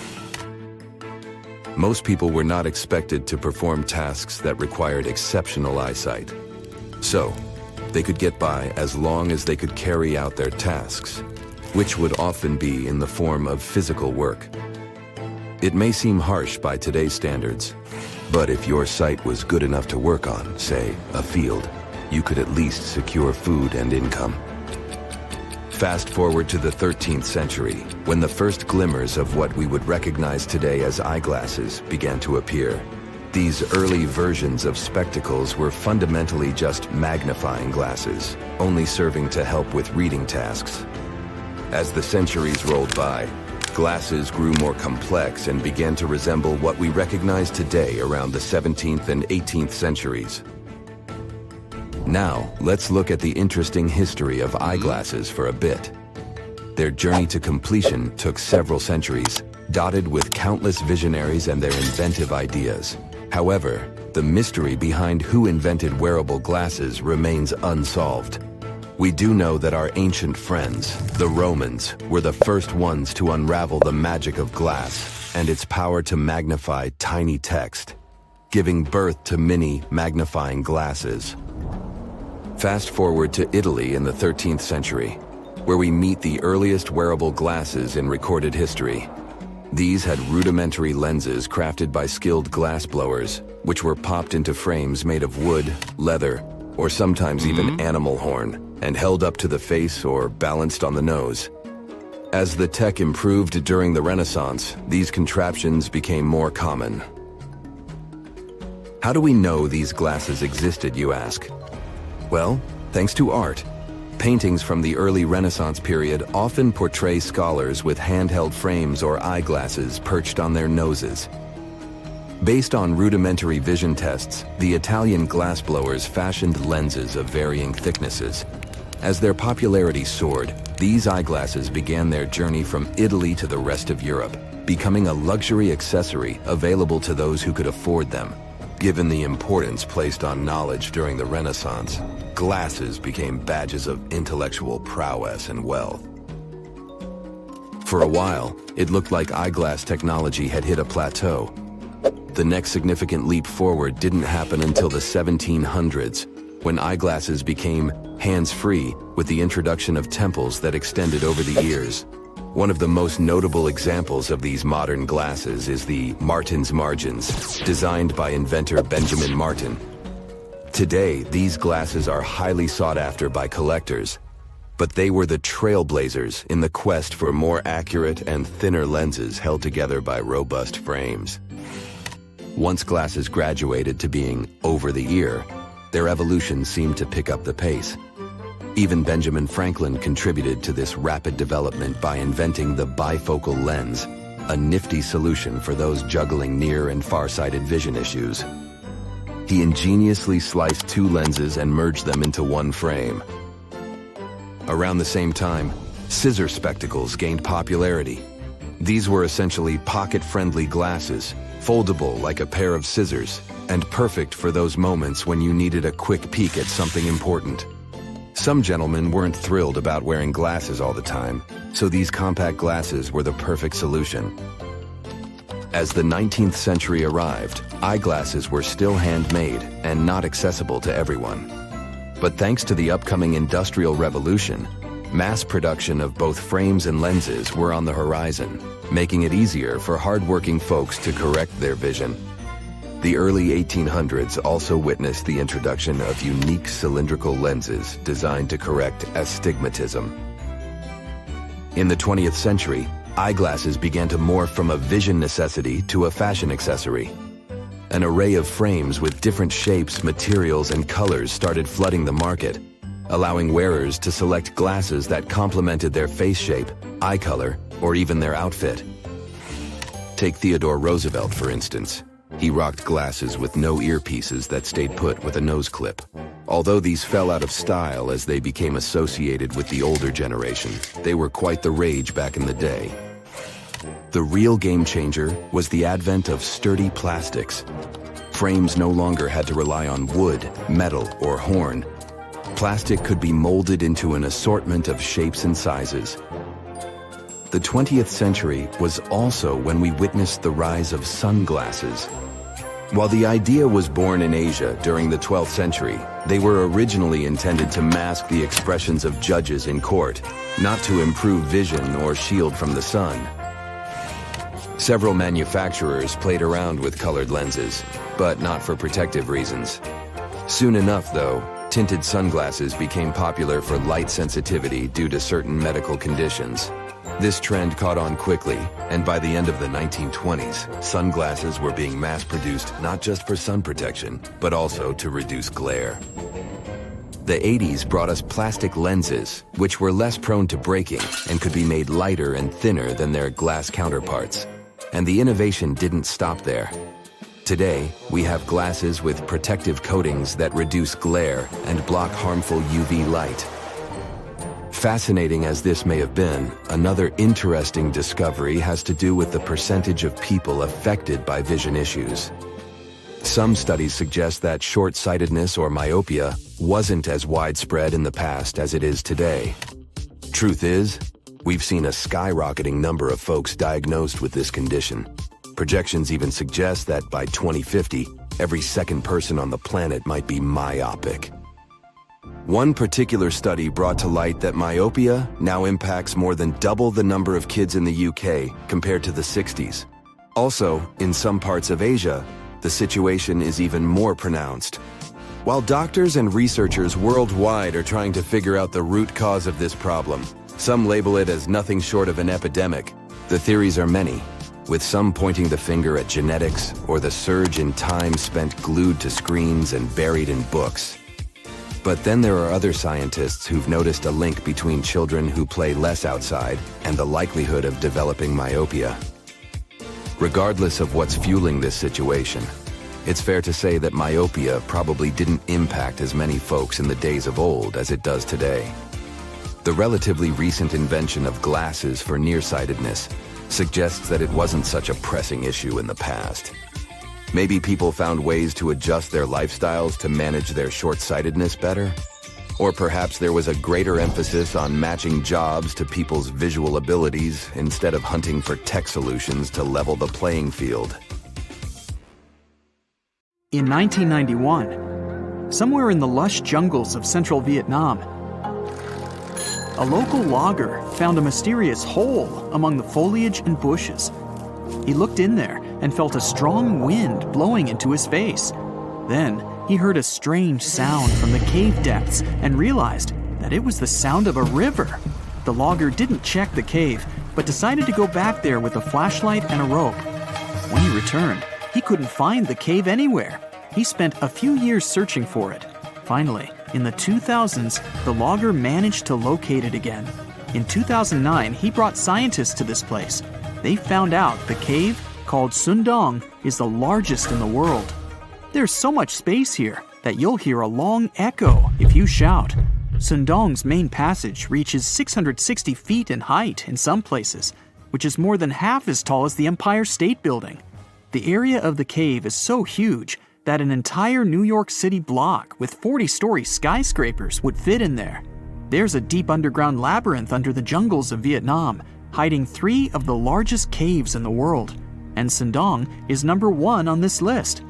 Most people were not expected to perform tasks that required exceptional eyesight. So, they could get by as long as they could carry out their tasks, which would often be in the form of physical work. It may seem harsh by today's standards, but if your sight was good enough to work on, say, a field, you could at least secure food and income. Fast forward to the 13th century, when the first glimmers of what we would recognize today as eyeglasses began to appear. These early versions of spectacles were fundamentally just magnifying glasses, only serving to help with reading tasks. As the centuries rolled by, glasses grew more complex and began to resemble what we recognize today around the 17th and 18th centuries. Now, let's look at the interesting history of eyeglasses for a bit. Their journey to completion took several centuries, dotted with countless visionaries and their inventive ideas. However, the mystery behind who invented wearable glasses remains unsolved. We do know that our ancient friends, the Romans, were the first ones to unravel the magic of glass and its power to magnify tiny text, giving birth to many magnifying glasses. Fast forward to Italy in the 13th century, where we meet the earliest wearable glasses in recorded history. These had rudimentary lenses crafted by skilled glassblowers, which were popped into frames made of wood, leather, or sometimes even animal horn, and held up to the face or balanced on the nose. As the tech improved during the Renaissance, these contraptions became more common. How do we know these glasses existed, you ask? Well, thanks to art. Paintings from the early Renaissance period often portray scholars with handheld frames or eyeglasses perched on their noses. Based on rudimentary vision tests, the Italian glassblowers fashioned lenses of varying thicknesses. As their popularity soared, these eyeglasses began their journey from Italy to the rest of Europe, becoming a luxury accessory available to those who could afford them. Given the importance placed on knowledge during the Renaissance, glasses became badges of intellectual prowess and wealth. For a while, it looked like eyeglass technology had hit a plateau. The next significant leap forward didn't happen until the 1700s, when eyeglasses became hands-free with the introduction of temples that extended over the ears. One of the most notable examples of these modern glasses is the Martin's Margins, designed by inventor Benjamin Martin. Today, these glasses are highly sought after by collectors, but they were the trailblazers in the quest for more accurate and thinner lenses held together by robust frames. Once glasses graduated to being over the ear, their evolution seemed to pick up the pace. Even Benjamin Franklin contributed to this rapid development by inventing the bifocal lens, a nifty solution for those juggling near and far-sighted vision issues. He ingeniously sliced two lenses and merged them into one frame. Around the same time, scissor spectacles gained popularity. These were essentially pocket-friendly glasses, foldable like a pair of scissors, and perfect for those moments when you needed a quick peek at something important. Some gentlemen weren't thrilled about wearing glasses all the time, so these compact glasses were the perfect solution. As the 19th century arrived, eyeglasses were still handmade and not accessible to everyone. But thanks to the upcoming Industrial Revolution, mass production of both frames and lenses were on the horizon, making it easier for hardworking folks to correct their vision. The early 1800s also witnessed the introduction of unique cylindrical lenses designed to correct astigmatism. In the 20th century, eyeglasses began to morph from a vision necessity to a fashion accessory. An array of frames with different shapes, materials, and colors started flooding the market, allowing wearers to select glasses that complemented their face shape, eye color, or even their outfit. Take Theodore Roosevelt, for instance. He rocked glasses with no earpieces that stayed put with a nose clip. Although these fell out of style as they became associated with the older generation, they were quite the rage back in the day. The real game changer was the advent of sturdy plastics. Frames no longer had to rely on wood, metal, or horn. Plastic could be molded into an assortment of shapes and sizes. The 20th century was also when we witnessed the rise of sunglasses. While the idea was born in Asia during the 12th century, they were originally intended to mask the expressions of judges in court, not to improve vision or shield from the sun. Several manufacturers played around with colored lenses, but not for protective reasons. Soon enough, though, tinted sunglasses became popular for light sensitivity due to certain medical conditions. This trend caught on quickly, and by the end of the 1920s, sunglasses were being mass-produced not just for sun protection, but also to reduce glare. The 80s brought us plastic lenses, which were less prone to breaking and could be made lighter and thinner than their glass counterparts. And the innovation didn't stop there. Today, we have glasses with protective coatings that reduce glare and block harmful UV light. Fascinating as this may have been, another interesting discovery has to do with the percentage of people affected by vision issues. Some studies suggest that short-sightedness or myopia wasn't as widespread in the past as it is today. Truth is, we've seen a skyrocketing number of folks diagnosed with this condition. Projections even suggest that by 2050, every second person on the planet might be myopic. One particular study brought to light that myopia now impacts more than double the number of kids in the UK compared to the 60s. Also, in some parts of Asia, the situation is even more pronounced. While doctors and researchers worldwide are trying to figure out the root cause of this problem, some label it as nothing short of an epidemic. The theories are many, with some pointing the finger at genetics or the surge in time spent glued to screens and buried in books. But then there are other scientists who've noticed a link between children who play less outside and the likelihood of developing myopia. Regardless of what's fueling this situation, it's fair to say that myopia probably didn't impact as many folks in the days of old as it does today. The relatively recent invention of glasses for nearsightedness suggests that it wasn't such a pressing issue in the past. Maybe people found ways to adjust their lifestyles to manage their short-sightedness better? Or perhaps there was a greater emphasis on matching jobs to people's visual abilities instead of hunting for tech solutions to level the playing field. In 1991, somewhere in the lush jungles of central Vietnam, a local logger found a mysterious hole among the foliage and bushes. He looked in there and felt a strong wind blowing into his face. Then he heard a strange sound from the cave depths and realized that it was the sound of a river. The logger didn't check the cave, but decided to go back there with a flashlight and a rope. When he returned, He couldn't find the cave anywhere. He spent a few years searching for it. Finally, in the 2000s, the logger managed to locate it again. In 2009, he brought scientists to this place. They found out the cave, called Sundong, is the largest in the world. There's so much space here that you'll hear a long echo if you shout. Sundong's main passage reaches 660 feet in height in some places, which is more than half as tall as the Empire State Building. The area of the cave is so huge that an entire New York City block with 40-story skyscrapers would fit in there. There's a deep underground labyrinth under the jungles of Vietnam, hiding 3 of the largest caves in the world, and Sundong is number 1 on this list.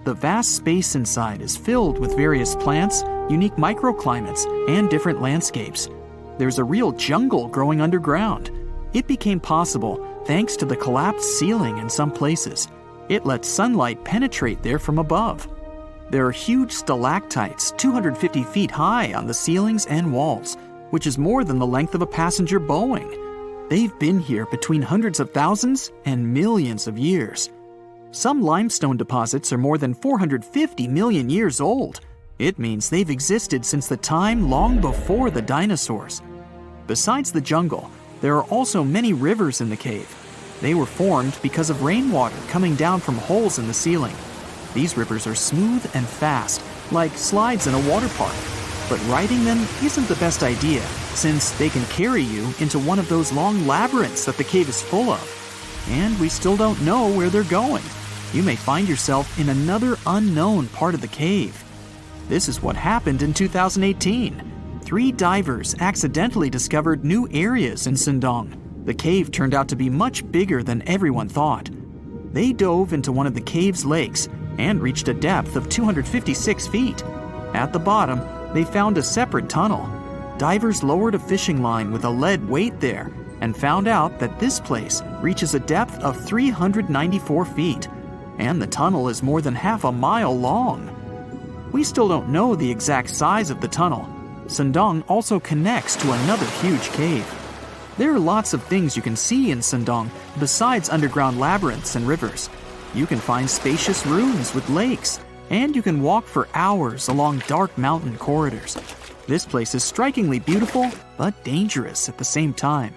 The vast space inside is filled with various plants, unique microclimates, and different landscapes. There's a real jungle growing underground. It became possible thanks to the collapsed ceiling in some places. It lets sunlight penetrate there from above. There are huge stalactites 250 feet high on the ceilings and walls, which is more than the length of a passenger Boeing. They've been here between hundreds of thousands and millions of years. Some limestone deposits are more than 450 million years old. It means they've existed since the time long before the dinosaurs. Besides the jungle, there are also many rivers in the cave. They were formed because of rainwater coming down from holes in the ceiling. These rivers are smooth and fast, like slides in a water park. But riding them isn't the best idea, since they can carry you into one of those long labyrinths that the cave is full of. And we still don't know where they're going. You may find yourself in another unknown part of the cave. This is what happened in 2018. 3 divers accidentally discovered new areas in Sundong. The cave turned out to be much bigger than everyone thought. They dove into one of the cave's lakes and reached a depth of 256 feet. At the bottom, they found a separate tunnel. Divers lowered a fishing line with a lead weight there and found out that this place reaches a depth of 394 feet, and the tunnel is more than half a mile long. We still don't know the exact size of the tunnel. Sundong also connects to another huge cave. There are lots of things you can see in Sundong besides underground labyrinths and rivers. You can find spacious rooms with lakes, and you can walk for hours along dark mountain corridors. This place is strikingly beautiful, but dangerous at the same time.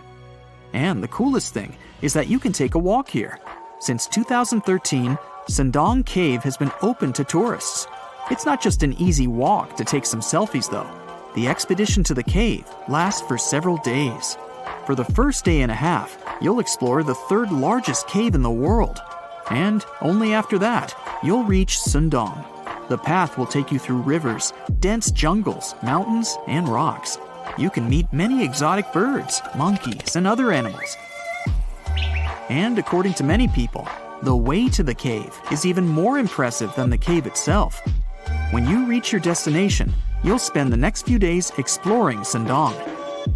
And the coolest thing is that you can take a walk here. Since 2013, Sundong Cave has been open to tourists. It's not just an easy walk to take some selfies though. The expedition to the cave lasts for several days. For the first day and a half, you'll explore the 3rd largest cave in the world. And only after that, you'll reach Sundong. The path will take you through rivers, dense jungles, mountains, and rocks. You can meet many exotic birds, monkeys, and other animals. And according to many people, the way to the cave is even more impressive than the cave itself. When you reach your destination, you'll spend the next few days exploring Sundong.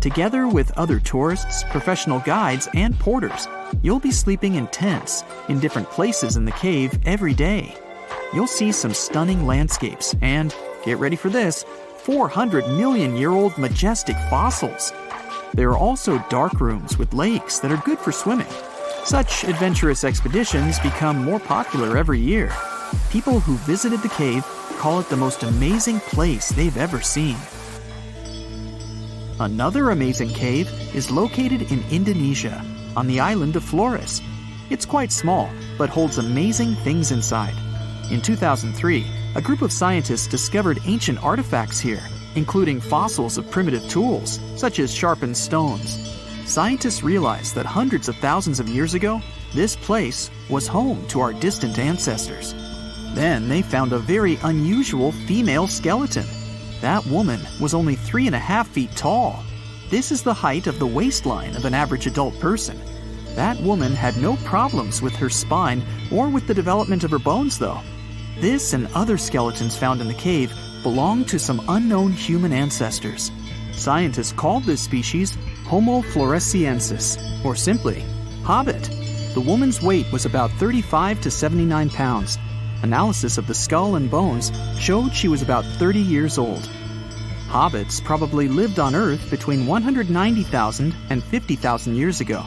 Together with other tourists, professional guides, and porters, you'll be sleeping in tents in different places in the cave every day. You'll see some stunning landscapes and, get ready for this, 400-million-year-old majestic fossils. There are also dark rooms with lakes that are good for swimming. Such adventurous expeditions become more popular every year. People who visited the cave call it the most amazing place they've ever seen. Another amazing cave is located in Indonesia, on the island of Flores. It's quite small, but holds amazing things inside. In 2003, a group of scientists discovered ancient artifacts here, including fossils of primitive tools, such as sharpened stones. Scientists realized that hundreds of thousands of years ago, this place was home to our distant ancestors. Then they found a very unusual female skeleton. That woman was only 3.5 feet tall. This is the height of the waistline of an average adult person. That woman had no problems with her spine or with the development of her bones, though. This and other skeletons found in the cave belong to some unknown human ancestors. Scientists called this species Homo floresiensis, or simply, Hobbit. The woman's weight was about 35 to 79 pounds. Analysis of the skull and bones showed she was about 30 years old. Hobbits probably lived on Earth between 190,000 and 50,000 years ago.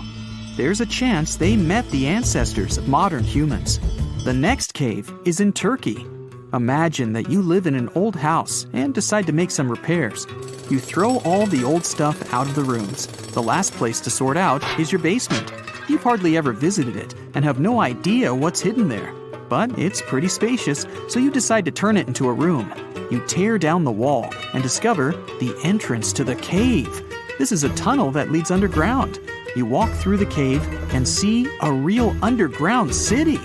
There's a chance they met the ancestors of modern humans. The next cave is in Turkey. Imagine that you live in an old house and decide to make some repairs. You throw all the old stuff out of the rooms. The last place to sort out is your basement. You've hardly ever visited it and have no idea what's hidden there. But it's pretty spacious, so you decide to turn it into a room. You tear down the wall and discover the entrance to the cave. This is a tunnel that leads underground. You walk through the cave and see a real underground city.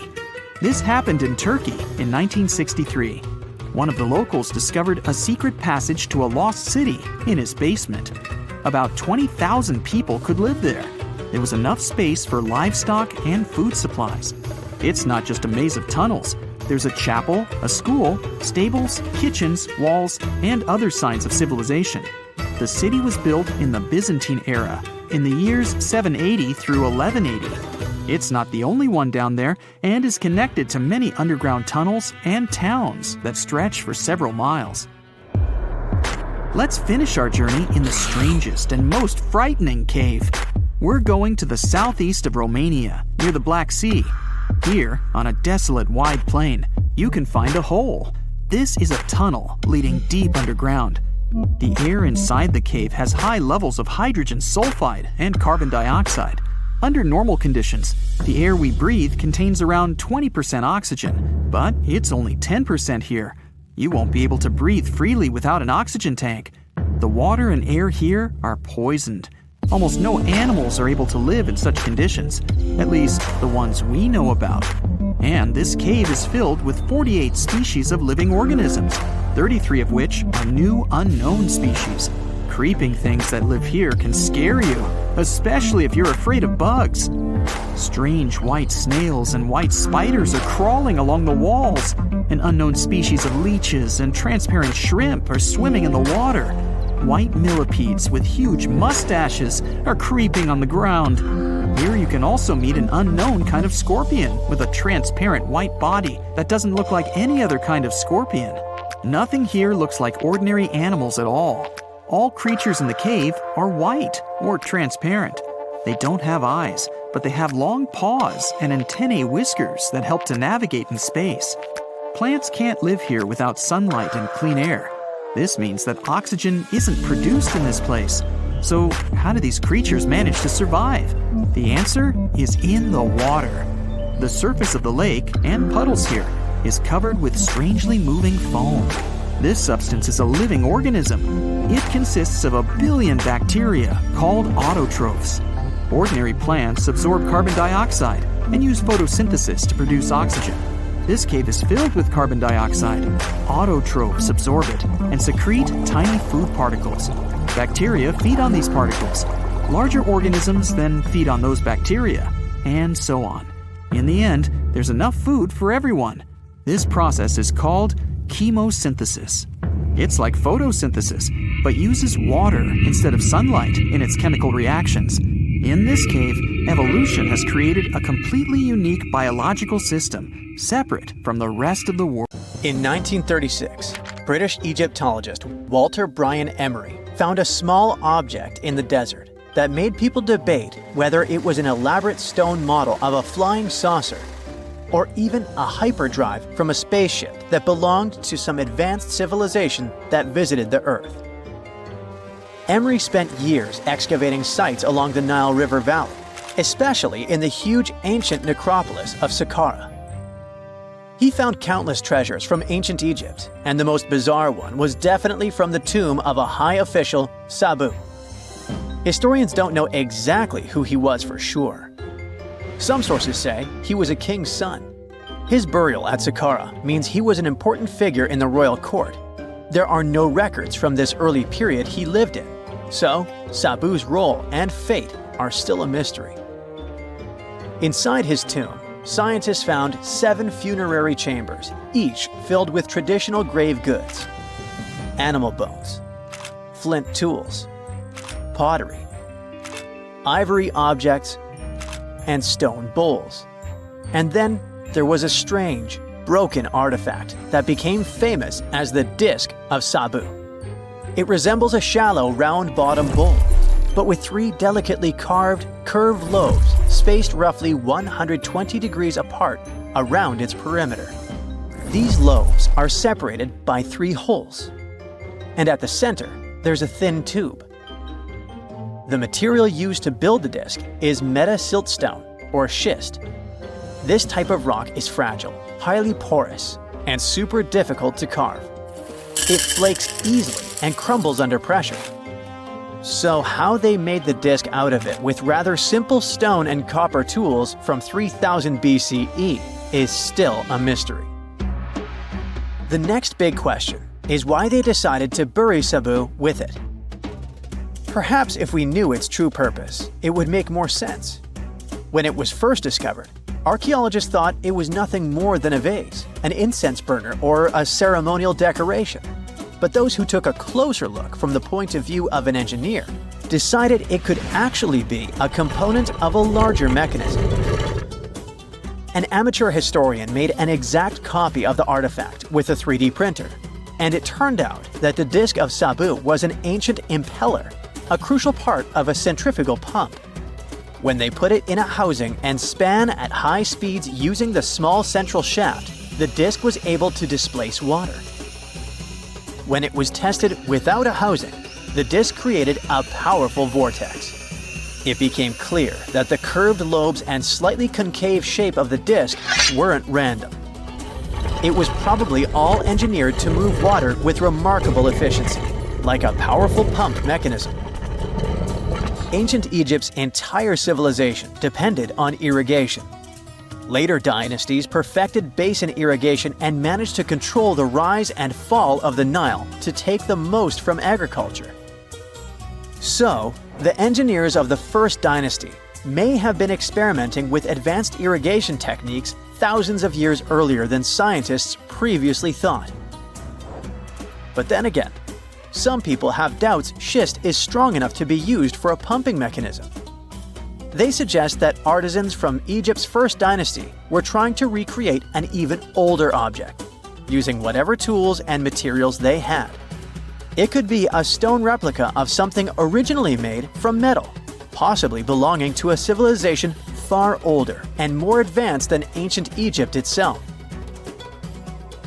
This happened in Turkey in 1963. One of the locals discovered a secret passage to a lost city in his basement. About 20,000 people could live there. There was enough space for livestock and food supplies. It's not just a maze of tunnels. There's a chapel, a school, stables, kitchens, walls, and other signs of civilization. The city was built in the Byzantine era, in the years 780 through 1180. It's not the only one down there and is connected to many underground tunnels and towns that stretch for several miles. Let's finish our journey in the strangest and most frightening cave. We're going to the southeast of Romania, near the Black Sea. Here, on a desolate wide plain, you can find a hole. This is a tunnel leading deep underground. The air inside the cave has high levels of hydrogen sulfide and carbon dioxide. Under normal conditions, the air we breathe contains around 20% oxygen, but it's only 10% here. You won't be able to breathe freely without an oxygen tank. The water and air here are poisoned. Almost no animals are able to live in such conditions, at least the ones we know about. And this cave is filled with 48 species of living organisms, 33 of which are new unknown species. Creeping things that live here can scare you, especially if you're afraid of bugs. Strange white snails and white spiders are crawling along the walls. An unknown species of leeches and transparent shrimp are swimming in the water. White millipedes with huge mustaches are creeping on the ground. Here you can also meet an unknown kind of scorpion with a transparent white body that doesn't look like any other kind of scorpion. Nothing here looks like ordinary animals at all. All creatures in the cave are white or transparent. They don't have eyes, but they have long paws and antennae whiskers that help to navigate in space. Plants can't live here without sunlight and clean air. This means that oxygen isn't produced in this place. So how do these creatures manage to survive? The answer is in the water. The surface of the lake and puddles here is covered with strangely moving foam. This substance is a living organism. It consists of 1 billion bacteria called autotrophs. Ordinary plants absorb carbon dioxide and use photosynthesis to produce oxygen. This cave is filled with carbon dioxide. Autotrophs absorb it and secrete tiny food particles. Bacteria feed on these particles. Larger organisms then feed on those bacteria, and so on. In the end, there's enough food for everyone. This process is called chemosynthesis. It's like photosynthesis, but uses water instead of sunlight in its chemical reactions. In this cave, evolution has created a completely unique biological system, separate from the rest of the world. In 1936, British Egyptologist Walter Bryan Emery found a small object in the desert that made people debate whether it was an elaborate stone model of a flying saucer or even a hyperdrive from a spaceship that belonged to some advanced civilization that visited the Earth. Emery spent years excavating sites along the Nile River Valley, especially in the huge ancient necropolis of Saqqara. He found countless treasures from ancient Egypt, and the most bizarre one was definitely from the tomb of a high official, Sabu. Historians don't know exactly who he was for sure. Some sources say he was a king's son. His burial at Saqqara means he was an important figure in the royal court. There are no records from this early period he lived in, so Sabu's role and fate are still a mystery. Inside his tomb, scientists found 7 funerary chambers, each filled with traditional grave goods: animal bones, flint tools, pottery, ivory objects, and stone bowls. And then there was a strange, broken artifact that became famous as the Disc of Sabu. It resembles a shallow, round-bottomed bowl, but with 3 delicately carved, curved lobes spaced roughly 120 degrees apart around its perimeter. These lobes are separated by 3 holes. And at the center, there's a thin tube. The material used to build the disc is meta-siltstone, or schist. This type of rock is fragile, highly porous, and super difficult to carve. It flakes easily and crumbles under pressure. So how they made the disc out of it with rather simple stone and copper tools from 3000 BCE is still a mystery. The next big question is why they decided to bury Sabu with it. Perhaps if we knew its true purpose, it would make more sense. When it was first discovered, archaeologists thought it was nothing more than a vase, an incense burner, or a ceremonial decoration. But those who took a closer look from the point of view of an engineer decided it could actually be a component of a larger mechanism. An amateur historian made an exact copy of the artifact with a 3D printer, and it turned out that the disc of Sabu was an ancient impeller, a crucial part of a centrifugal pump. When they put it in a housing and span at high speeds using the small central shaft, the disc was able to displace water. When it was tested without a housing, the disc created a powerful vortex. It became clear that the curved lobes and slightly concave shape of the disc weren't random. It was probably all engineered to move water with remarkable efficiency, like a powerful pump mechanism. Ancient Egypt's entire civilization depended on irrigation. Later dynasties perfected basin irrigation and managed to control the rise and fall of the Nile to take the most from agriculture. So, the engineers of the first dynasty may have been experimenting with advanced irrigation techniques thousands of years earlier than scientists previously thought. But then again, some people have doubts schist is strong enough to be used for a pumping mechanism. They suggest that artisans from Egypt's first dynasty were trying to recreate an even older object, using whatever tools and materials they had. It could be a stone replica of something originally made from metal, possibly belonging to a civilization far older and more advanced than ancient Egypt itself.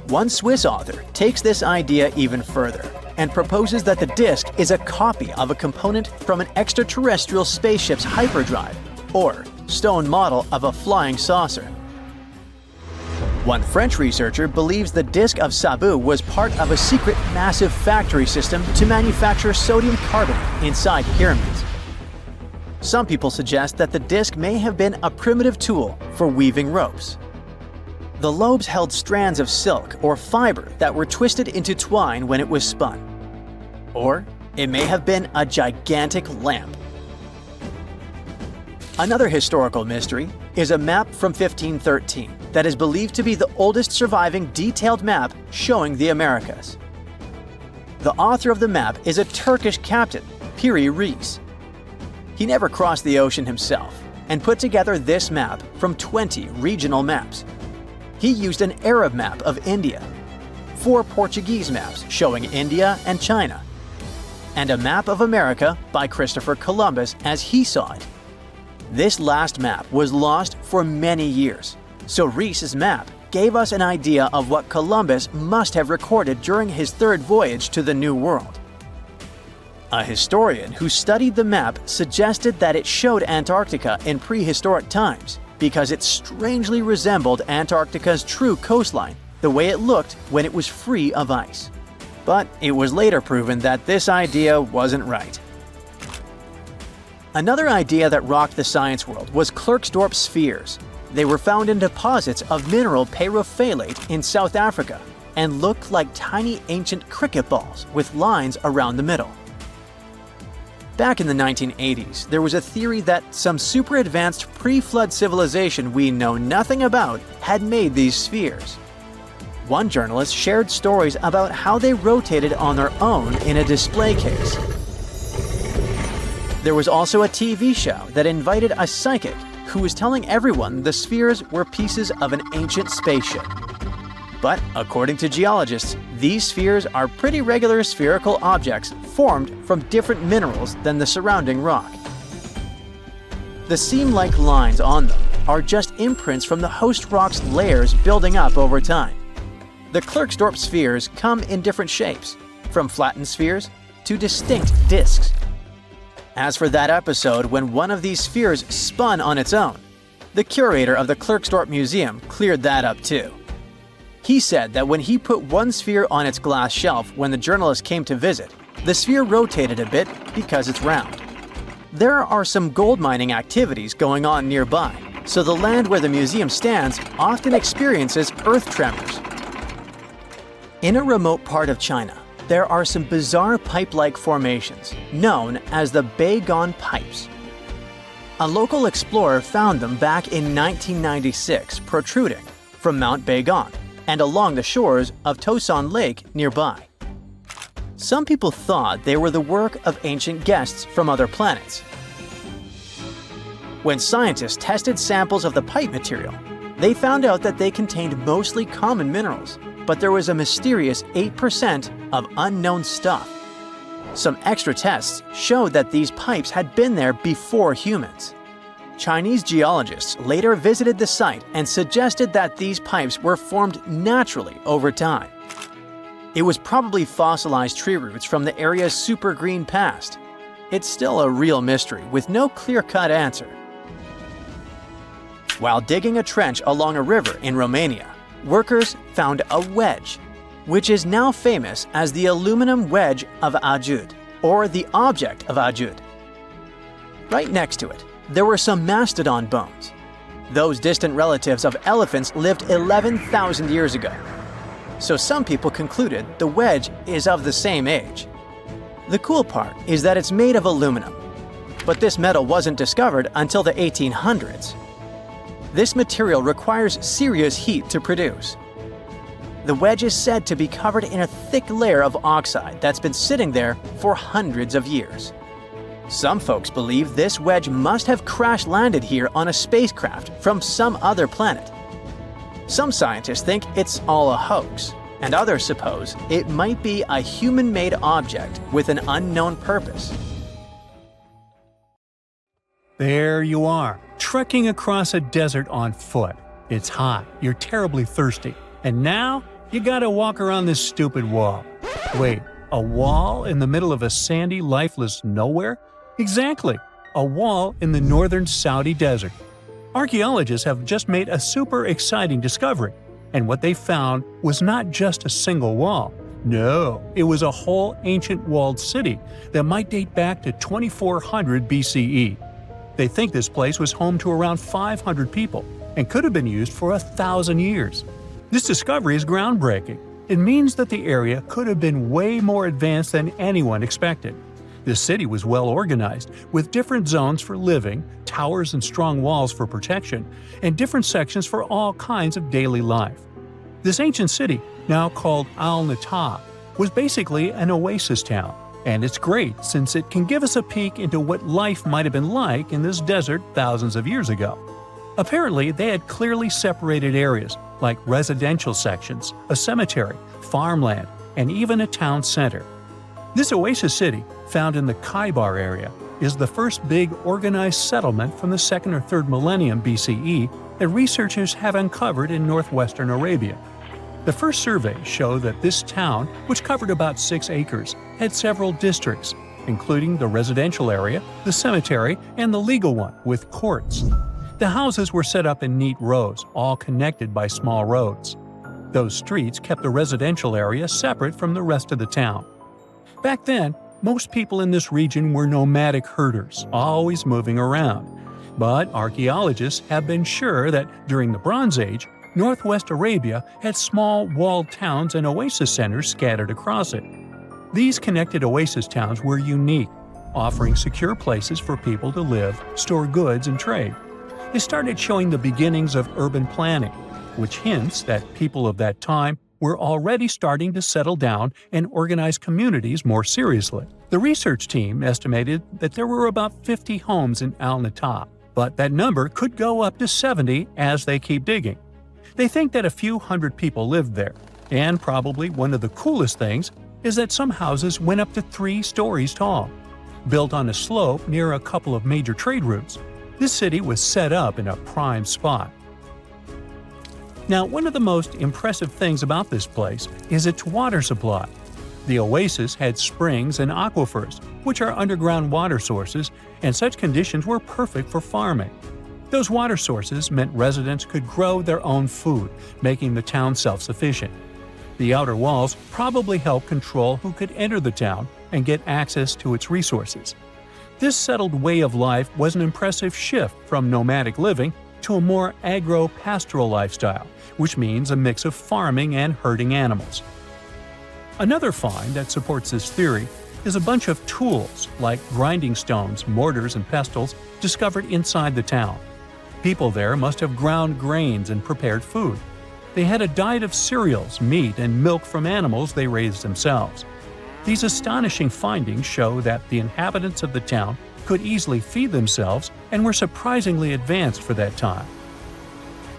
One Swiss author takes this idea even further and proposes that the disc is a copy of a component from an extraterrestrial spaceship's hyperdrive, or stone model of a flying saucer. One French researcher believes the disc of Sabu was part of a secret massive factory system to manufacture sodium carbonate inside pyramids. Some people suggest that the disc may have been a primitive tool for weaving ropes. The lobes held strands of silk or fiber that were twisted into twine when it was spun. Or it may have been a gigantic lamp. Another historical mystery is a map from 1513 that is believed to be the oldest surviving detailed map showing the Americas. The author of the map is a Turkish captain, Piri Reis. He never crossed the ocean himself and put together this map from 20 regional maps. He used an Arab map of India, 4 Portuguese maps showing India and China, and a map of America by Christopher Columbus as he saw it. This last map was lost for many years, so Reis's map gave us an idea of what Columbus must have recorded during his 3rd voyage to the New World. A historian who studied the map suggested that it showed Antarctica in prehistoric times because it strangely resembled Antarctica's true coastline, the way it looked when it was free of ice. But it was later proven that this idea wasn't right. Another idea that rocked the science world was Klerksdorp spheres. They were found in deposits of mineral pyrophyllite in South Africa and looked like tiny ancient cricket balls with lines around the middle. Back in the 1980s, there was a theory that some super advanced pre-flood civilization we know nothing about had made these spheres. One journalist shared stories about how they rotated on their own in a display case. There was also a TV show that invited a psychic who was telling everyone the spheres were pieces of an ancient spaceship. But according to geologists, these spheres are pretty regular spherical objects formed from different minerals than the surrounding rock. The seam-like lines on them are just imprints from the host rock's layers building up over time. The Klerksdorp spheres come in different shapes, from flattened spheres to distinct discs. As for that episode when one of these spheres spun on its own, the curator of the Klerksdorp Museum cleared that up too. He said that when he put one sphere on its glass shelf when the journalist came to visit, the sphere rotated a bit because it's round. There are some gold mining activities going on nearby, so the land where the museum stands often experiences earth tremors. In a remote part of China, there are some bizarre pipe-like formations known as the Baigong Pipes. A local explorer found them back in 1996 protruding from Mount Baigong and along the shores of Tosan Lake nearby. Some people thought they were the work of ancient guests from other planets. When scientists tested samples of the pipe material, they found out that they contained mostly common minerals, but there was a mysterious 8% of unknown stuff. Some extra tests showed that these pipes had been there before humans. Chinese geologists later visited the site and suggested that these pipes were formed naturally over time. It was probably fossilized tree roots from the area's super green past. It's still a real mystery with no clear-cut answer. While digging a trench along a river in Romania, workers found a wedge, which is now famous as the aluminum wedge of Ajud, or the object of Ajud. Right next to it, there were some mastodon bones. Those distant relatives of elephants lived 11,000 years ago. So some people concluded the wedge is of the same age. The cool part is that it's made of aluminum, but this metal wasn't discovered until the 1800s. This material requires serious heat to produce. The wedge is said to be covered in a thick layer of oxide that's been sitting there for hundreds of years. Some folks believe this wedge must have crash-landed here on a spacecraft from some other planet. Some scientists think it's all a hoax, and others suppose it might be a human-made object with an unknown purpose. There you are, trekking across a desert on foot. It's hot, you're terribly thirsty, and now you gotta walk around this stupid wall. Wait, a wall in the middle of a sandy, lifeless nowhere? Exactly, a wall in the northern Saudi desert. Archaeologists have just made a super exciting discovery, and what they found was not just a single wall. No, it was a whole ancient walled city that might date back to 2400 BCE. They think this place was home to around 500 people and could have been used for 1,000 years. This discovery is groundbreaking. It means that the area could have been way more advanced than anyone expected. The city was well organized, with different zones for living, towers and strong walls for protection, and different sections for all kinds of daily life. This ancient city, now called Al-Nata, was basically an oasis town, and it's great since it can give us a peek into what life might have been like in this desert thousands of years ago. Apparently, they had clearly separated areas, like residential sections, a cemetery, farmland, and even a town center. This oasis city, found in the Khaybar area, is the first big organized settlement from the 2nd or 3rd millennium BCE that researchers have uncovered in northwestern Arabia. The first surveys show that this town, which covered about 6 acres, had several districts, including the residential area, the cemetery, and the legal one, with courts. The houses were set up in neat rows, all connected by small roads. Those streets kept the residential area separate from the rest of the town. Back then, most people in this region were nomadic herders, always moving around. But archaeologists have been sure that during the Bronze Age, northwest Arabia had small walled towns and oasis centers scattered across it. These connected oasis towns were unique, offering secure places for people to live, store goods, and trade. They started showing the beginnings of urban planning, which hints that people of that time were already starting to settle down and organize communities more seriously. The research team estimated that there were about 50 homes in Al-Nata, but that number could go up to 70 as they keep digging. They think that a few hundred people lived there, and probably one of the coolest things is that some houses went up to 3 stories tall. Built on a slope near a couple of major trade routes, This city was set up in a prime spot. Now, one of the most impressive things about this place is its water supply. The oasis had springs and aquifers, which are underground water sources, and such conditions were perfect for farming. Those water sources meant residents could grow their own food, making the town self-sufficient. The outer walls probably helped control who could enter the town and get access to its resources. This settled way of life was an impressive shift from nomadic living to a more agro-pastoral lifestyle, which means a mix of farming and herding animals. Another find that supports this theory is a bunch of tools, like grinding stones, mortars, and pestles, discovered inside the town. People there must have ground grains and prepared food. They had a diet of cereals, meat, and milk from animals they raised themselves. These astonishing findings show that the inhabitants of the town could easily feed themselves and were surprisingly advanced for that time.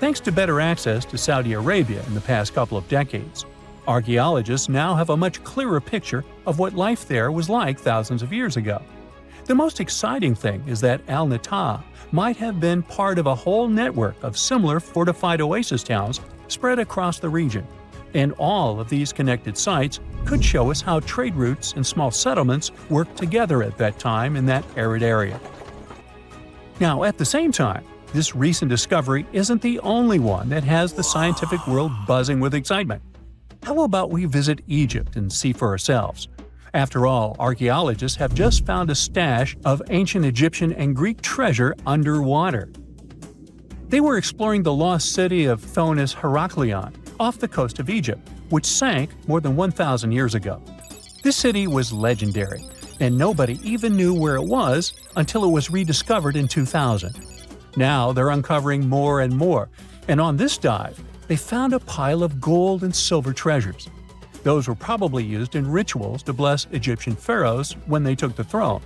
Thanks to better access to Saudi Arabia in the past couple of decades, archaeologists now have a much clearer picture of what life there was like thousands of years ago. The most exciting thing is that Al-Nata might have been part of a whole network of similar fortified oasis towns spread across the region, and all of these connected sites could show us how trade routes and small settlements worked together at that time in that arid area. Now, at the same time, this recent discovery isn't the only one that has the scientific world buzzing with excitement. How about we visit Egypt and see for ourselves? After all, archaeologists have just found a stash of ancient Egyptian and Greek treasure underwater. They were exploring the lost city of Thonis Heraklion off the coast of Egypt, which sank more than 1,000 years ago. This city was legendary, and nobody even knew where it was until it was rediscovered in 2000. Now they're uncovering more and more, and on this dive, they found a pile of gold and silver treasures. Those were probably used in rituals to bless Egyptian pharaohs when they took the throne.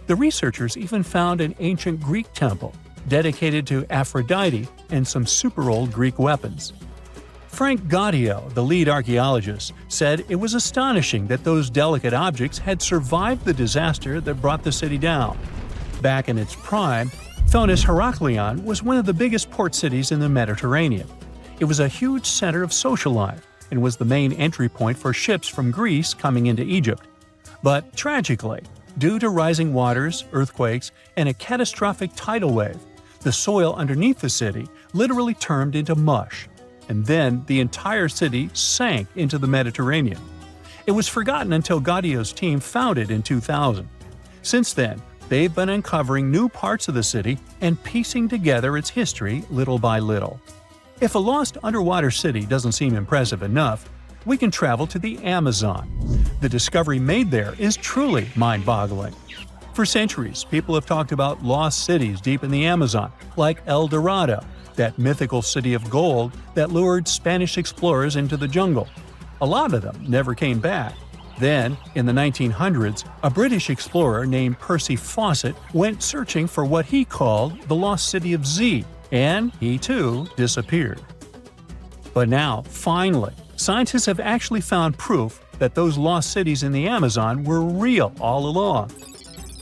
The researchers even found an ancient Greek temple dedicated to Aphrodite and some super old Greek weapons. Frank Gaudio, the lead archaeologist, said it was astonishing that those delicate objects had survived the disaster that brought the city down. Back in its prime, Thonis Heraklion was one of the biggest port cities in the Mediterranean. It was a huge center of social life and was the main entry point for ships from Greece coming into Egypt. But tragically, due to rising waters, earthquakes, and a catastrophic tidal wave, the soil underneath the city literally turned into mush, and then the entire city sank into the Mediterranean. It was forgotten until Gaudio's team found it in 2000. Since then, they've been uncovering new parts of the city and piecing together its history little by little. If a lost underwater city doesn't seem impressive enough, we can travel to the Amazon. The discovery made there is truly mind-boggling. For centuries, people have talked about lost cities deep in the Amazon, like El Dorado, that mythical city of gold that lured Spanish explorers into the jungle. A lot of them never came back. Then, in the 1900s, a British explorer named Percy Fawcett went searching for what he called the lost city of Z, and he too disappeared. But now, finally, scientists have actually found proof that those lost cities in the Amazon were real all along.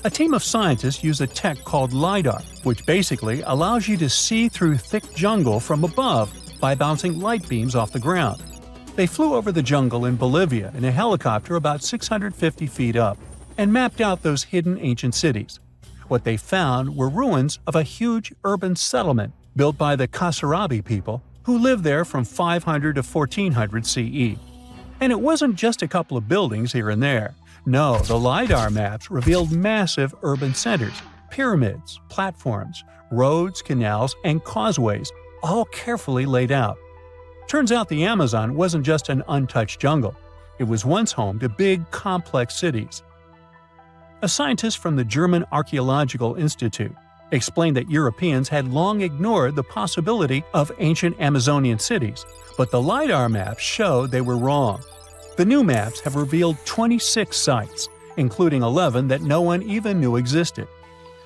A team of scientists use a tech called LiDAR, which basically allows you to see through thick jungle from above by bouncing light beams off the ground. They flew over the jungle in Bolivia in a helicopter about 650 feet up and mapped out those hidden ancient cities. What they found were ruins of a huge urban settlement built by the Kasarabi people who lived there from 500 to 1400 CE. And it wasn't just a couple of buildings here and there. No, the LiDAR maps revealed massive urban centers, pyramids, platforms, roads, canals, and causeways, all carefully laid out. Turns out the Amazon wasn't just an untouched jungle. It was once home to big, complex cities. A scientist from the German Archaeological Institute explained that Europeans had long ignored the possibility of ancient Amazonian cities, but the LiDAR maps showed they were wrong. The new maps have revealed 26 sites, including 11 that no one even knew existed.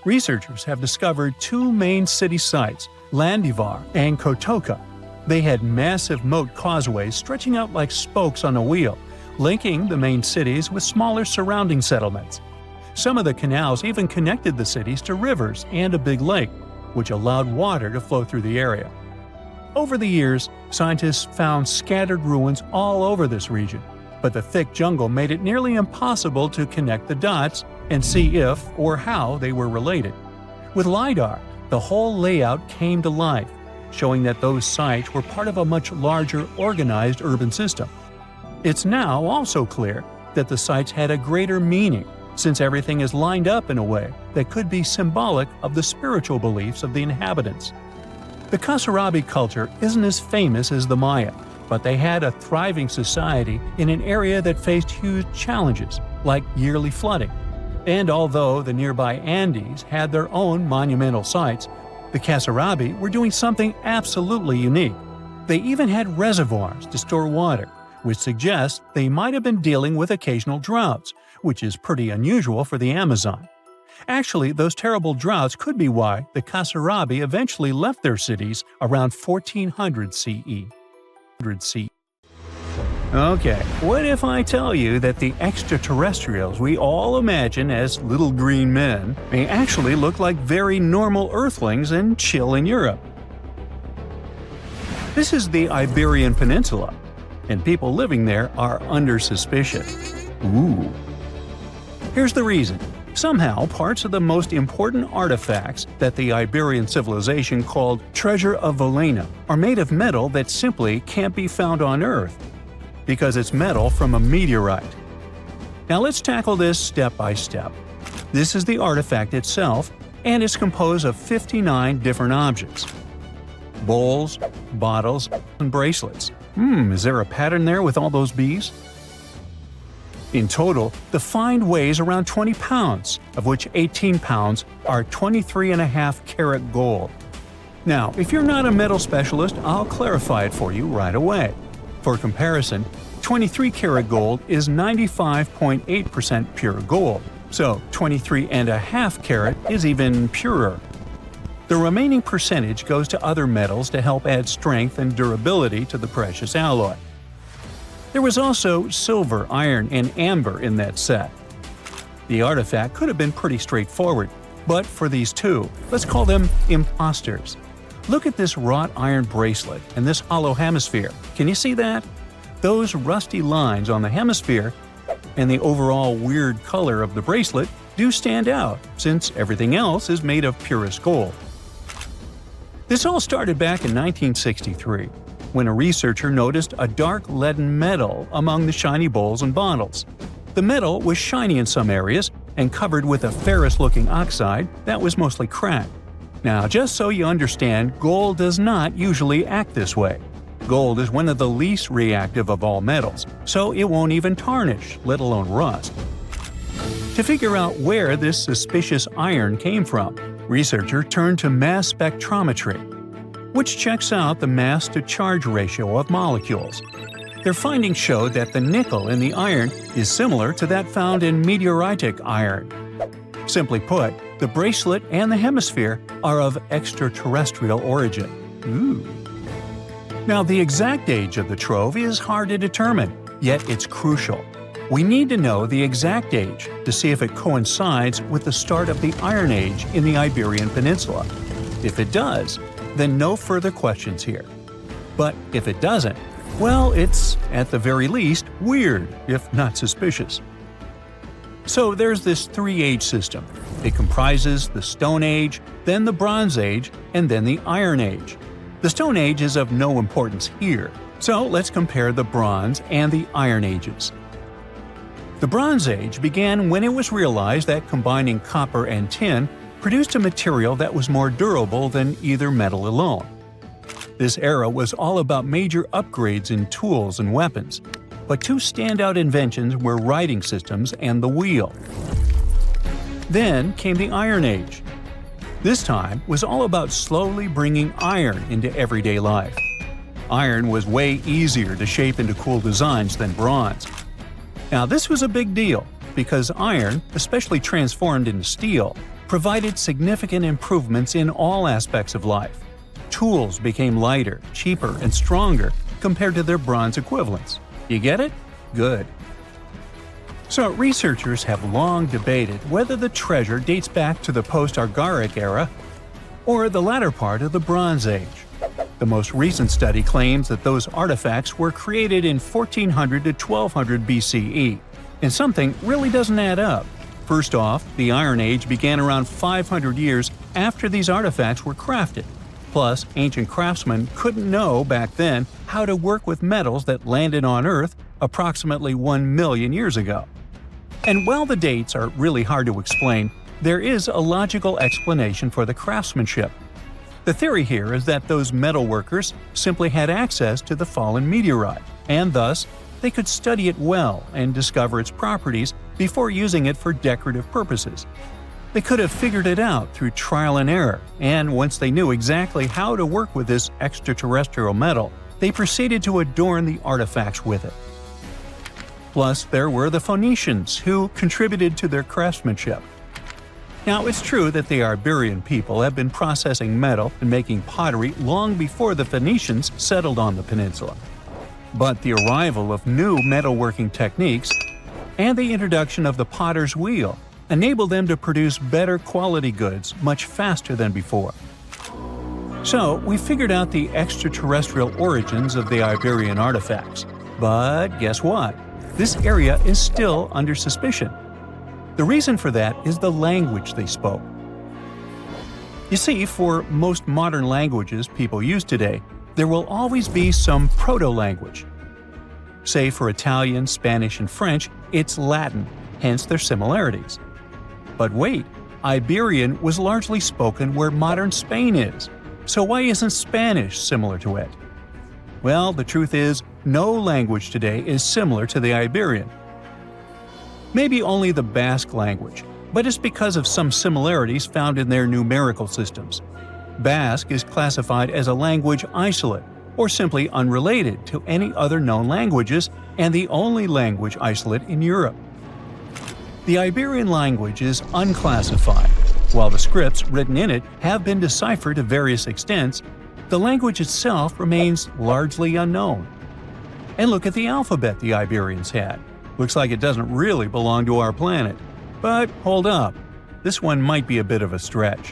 Researchers have discovered two main city sites, Landivar and Kotoka. They had massive moat causeways stretching out like spokes on a wheel, linking the main cities with smaller surrounding settlements. Some of the canals even connected the cities to rivers and a big lake, which allowed water to flow through the area. Over the years, scientists found scattered ruins all over this region, but the thick jungle made it nearly impossible to connect the dots and see if or how they were related. With LiDAR, the whole layout came to life, showing that those sites were part of a much larger, organized urban system. It's now also clear that the sites had a greater meaning, since everything is lined up in a way that could be symbolic of the spiritual beliefs of the inhabitants. The Kasarabi culture isn't as famous as the Maya, but they had a thriving society in an area that faced huge challenges, like yearly flooding. And although the nearby Andes had their own monumental sites, the Kasarabi were doing something absolutely unique. They even had reservoirs to store water, which suggests they might have been dealing with occasional droughts, which is pretty unusual for the Amazon. Actually, those terrible droughts could be why the Kasarabi eventually left their cities around 1400 CE. Okay, what if I tell you that the extraterrestrials we all imagine as little green men may actually look like very normal Earthlings and chill in Europe? This is the Iberian Peninsula, and people living there are under suspicion. Ooh. Here's the reason. Somehow, parts of the most important artifacts that the Iberian civilization called Treasure of Volena are made of metal that simply can't be found on Earth, because it's metal from a meteorite. Now let's tackle this step by step. This is the artifact itself, and it's composed of 59 different objects. Bowls, bottles, and bracelets. Is there a pattern there with all those bees? In total, the find weighs around 20 pounds, of which 18 pounds are 23.5 karat gold. Now, if you're not a metal specialist, I'll clarify it for you right away. For comparison, 23 karat gold is 95.8% pure gold, so 23.5 karat is even purer. The remaining percentage goes to other metals to help add strength and durability to the precious alloy. There was also silver, iron, and amber in that set. The artifact could have been pretty straightforward, but for these two, let's call them imposters. Look at this wrought iron bracelet and this hollow hemisphere. Can you see that? Those rusty lines on the hemisphere and the overall weird color of the bracelet do stand out, since everything else is made of purest gold. This all started back in 1963. When a researcher noticed a dark leaden metal among the shiny bowls and bottles. The metal was shiny in some areas and covered with a ferrous-looking oxide that was mostly cracked. Now, just so you understand, gold does not usually act this way. Gold is one of the least reactive of all metals, so it won't even tarnish, let alone rust. To figure out where this suspicious iron came from, researchers turned to mass spectrometry, which checks out the mass-to-charge ratio of molecules. Their findings showed that the nickel in the iron is similar to that found in meteoritic iron. Simply put, the bracelet and the hemisphere are of extraterrestrial origin. Ooh. Now, the exact age of the trove is hard to determine, yet it's crucial. We need to know the exact age to see if it coincides with the start of the Iron Age in the Iberian Peninsula. If it does, then no further questions here. But if it doesn't, well, it's, at the very least, weird, if not suspicious. So there's this three-age system. It comprises the Stone Age, then the Bronze Age, and then the Iron Age. The Stone Age is of no importance here, so let's compare the Bronze and the Iron Ages. The Bronze Age began when it was realized that combining copper and tin produced a material that was more durable than either metal alone. This era was all about major upgrades in tools and weapons, but two standout inventions were writing systems and the wheel. Then came the Iron Age. This time was all about slowly bringing iron into everyday life. Iron was way easier to shape into cool designs than bronze. Now this was a big deal, because iron, especially transformed into steel, provided significant improvements in all aspects of life. Tools became lighter, cheaper, and stronger compared to their bronze equivalents. You get it? Good. So researchers have long debated whether the treasure dates back to the post-Argaric era or the latter part of the Bronze Age. The most recent study claims that those artifacts were created in 1400 to 1200 BCE, and something really doesn't add up. First off, the Iron Age began around 500 years after these artifacts were crafted. Plus, ancient craftsmen couldn't know back then how to work with metals that landed on Earth approximately 1 million years ago. And while the dates are really hard to explain, there is a logical explanation for the craftsmanship. The theory here is that those metal workers simply had access to the fallen meteorite, and thus, they could study it well and discover its properties before using it for decorative purposes. They could have figured it out through trial and error, and once they knew exactly how to work with this extraterrestrial metal, they proceeded to adorn the artifacts with it. Plus, there were the Phoenicians, who contributed to their craftsmanship. Now, it's true that the Iberian people have been processing metal and making pottery long before the Phoenicians settled on the peninsula. But the arrival of new metalworking techniques and the introduction of the potter's wheel enabled them to produce better quality goods much faster than before. So, we figured out the extraterrestrial origins of the Iberian artifacts. But guess what? This area is still under suspicion. The reason for that is the language they spoke. You see, for most modern languages people use today, there will always be some proto-language. Say for Italian, Spanish, and French, it's Latin, hence their similarities. But wait, Iberian was largely spoken where modern Spain is, so why isn't Spanish similar to it? Well, the truth is, no language today is similar to the Iberian. Maybe only the Basque language, but it's because of some similarities found in their numerical systems. Basque is classified as a language isolate, or simply unrelated to any other known languages, and the only language isolate in Europe. The Iberian language is unclassified. While the scripts written in it have been deciphered to various extents, the language itself remains largely unknown. And look at the alphabet the Iberians had. Looks like it doesn't really belong to our planet. But hold up, this one might be a bit of a stretch.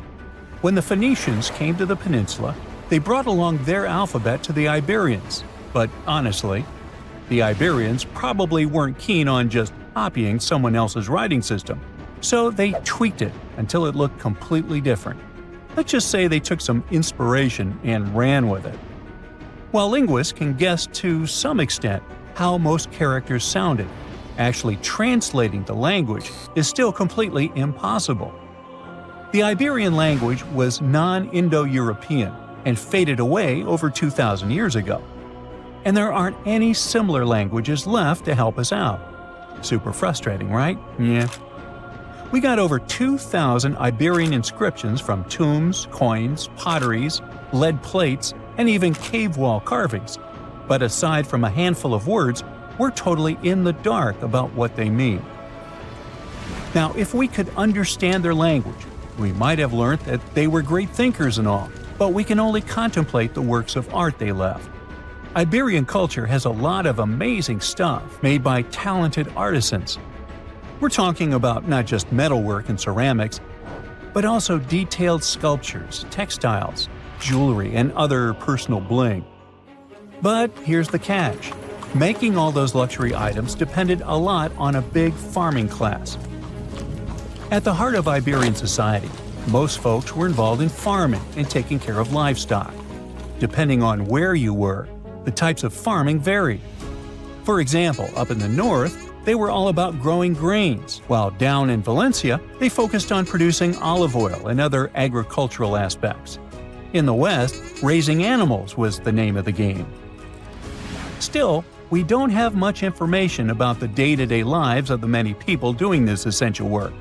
When the Phoenicians came to the peninsula, they brought along their alphabet to the Iberians. But honestly, the Iberians probably weren't keen on just copying someone else's writing system, so they tweaked it until it looked completely different. Let's just say they took some inspiration and ran with it. While linguists can guess to some extent how most characters sounded, actually translating the language is still completely impossible. The Iberian language was non-Indo-European and faded away over 2,000 years ago. And there aren't any similar languages left to help us out. Super frustrating, right? Yeah. We got over 2,000 Iberian inscriptions from tombs, coins, potteries, lead plates, and even cave wall carvings. But aside from a handful of words, we're totally in the dark about what they mean. Now, if we could understand their language, we might have learned that they were great thinkers and all, but we can only contemplate the works of art they left. Iberian culture has a lot of amazing stuff made by talented artisans. We're talking about not just metalwork and ceramics, but also detailed sculptures, textiles, jewelry, and other personal bling. But here's the catch. Making all those luxury items depended a lot on a big farming class. At the heart of Iberian society, most folks were involved in farming and taking care of livestock. Depending on where you were, the types of farming varied. For example, up in the north, they were all about growing grains, while down in Valencia, they focused on producing olive oil and other agricultural aspects. In the west, raising animals was the name of the game. Still, we don't have much information about the day-to-day lives of the many people doing this essential work.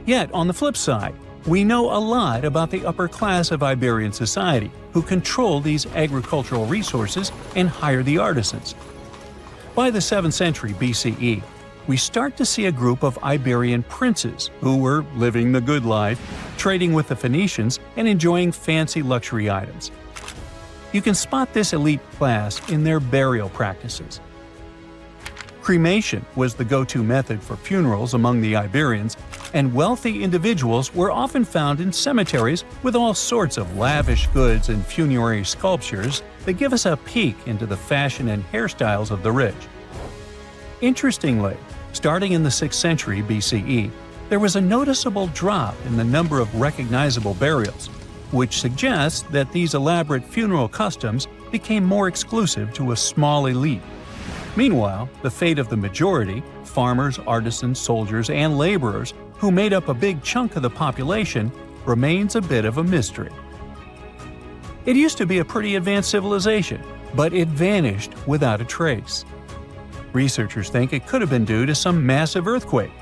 Yet, on the flip side, we know a lot about the upper class of Iberian society, who control these agricultural resources and hire the artisans. By the 7th century BCE, we start to see a group of Iberian princes who were living the good life, trading with the Phoenicians and enjoying fancy luxury items. You can spot this elite class in their burial practices. Cremation was the go-to method for funerals among the Iberians, and wealthy individuals were often found in cemeteries with all sorts of lavish goods and funerary sculptures that give us a peek into the fashion and hairstyles of the rich. Interestingly, starting in the 6th century BCE, there was a noticeable drop in the number of recognizable burials, which suggests that these elaborate funeral customs became more exclusive to a small elite. Meanwhile, the fate of the majority, farmers, artisans, soldiers, and laborers, who made up a big chunk of the population, remains a bit of a mystery. It used to be a pretty advanced civilization, but it vanished without a trace. Researchers think it could have been due to some massive earthquake,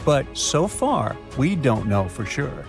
but so far, we don't know for sure.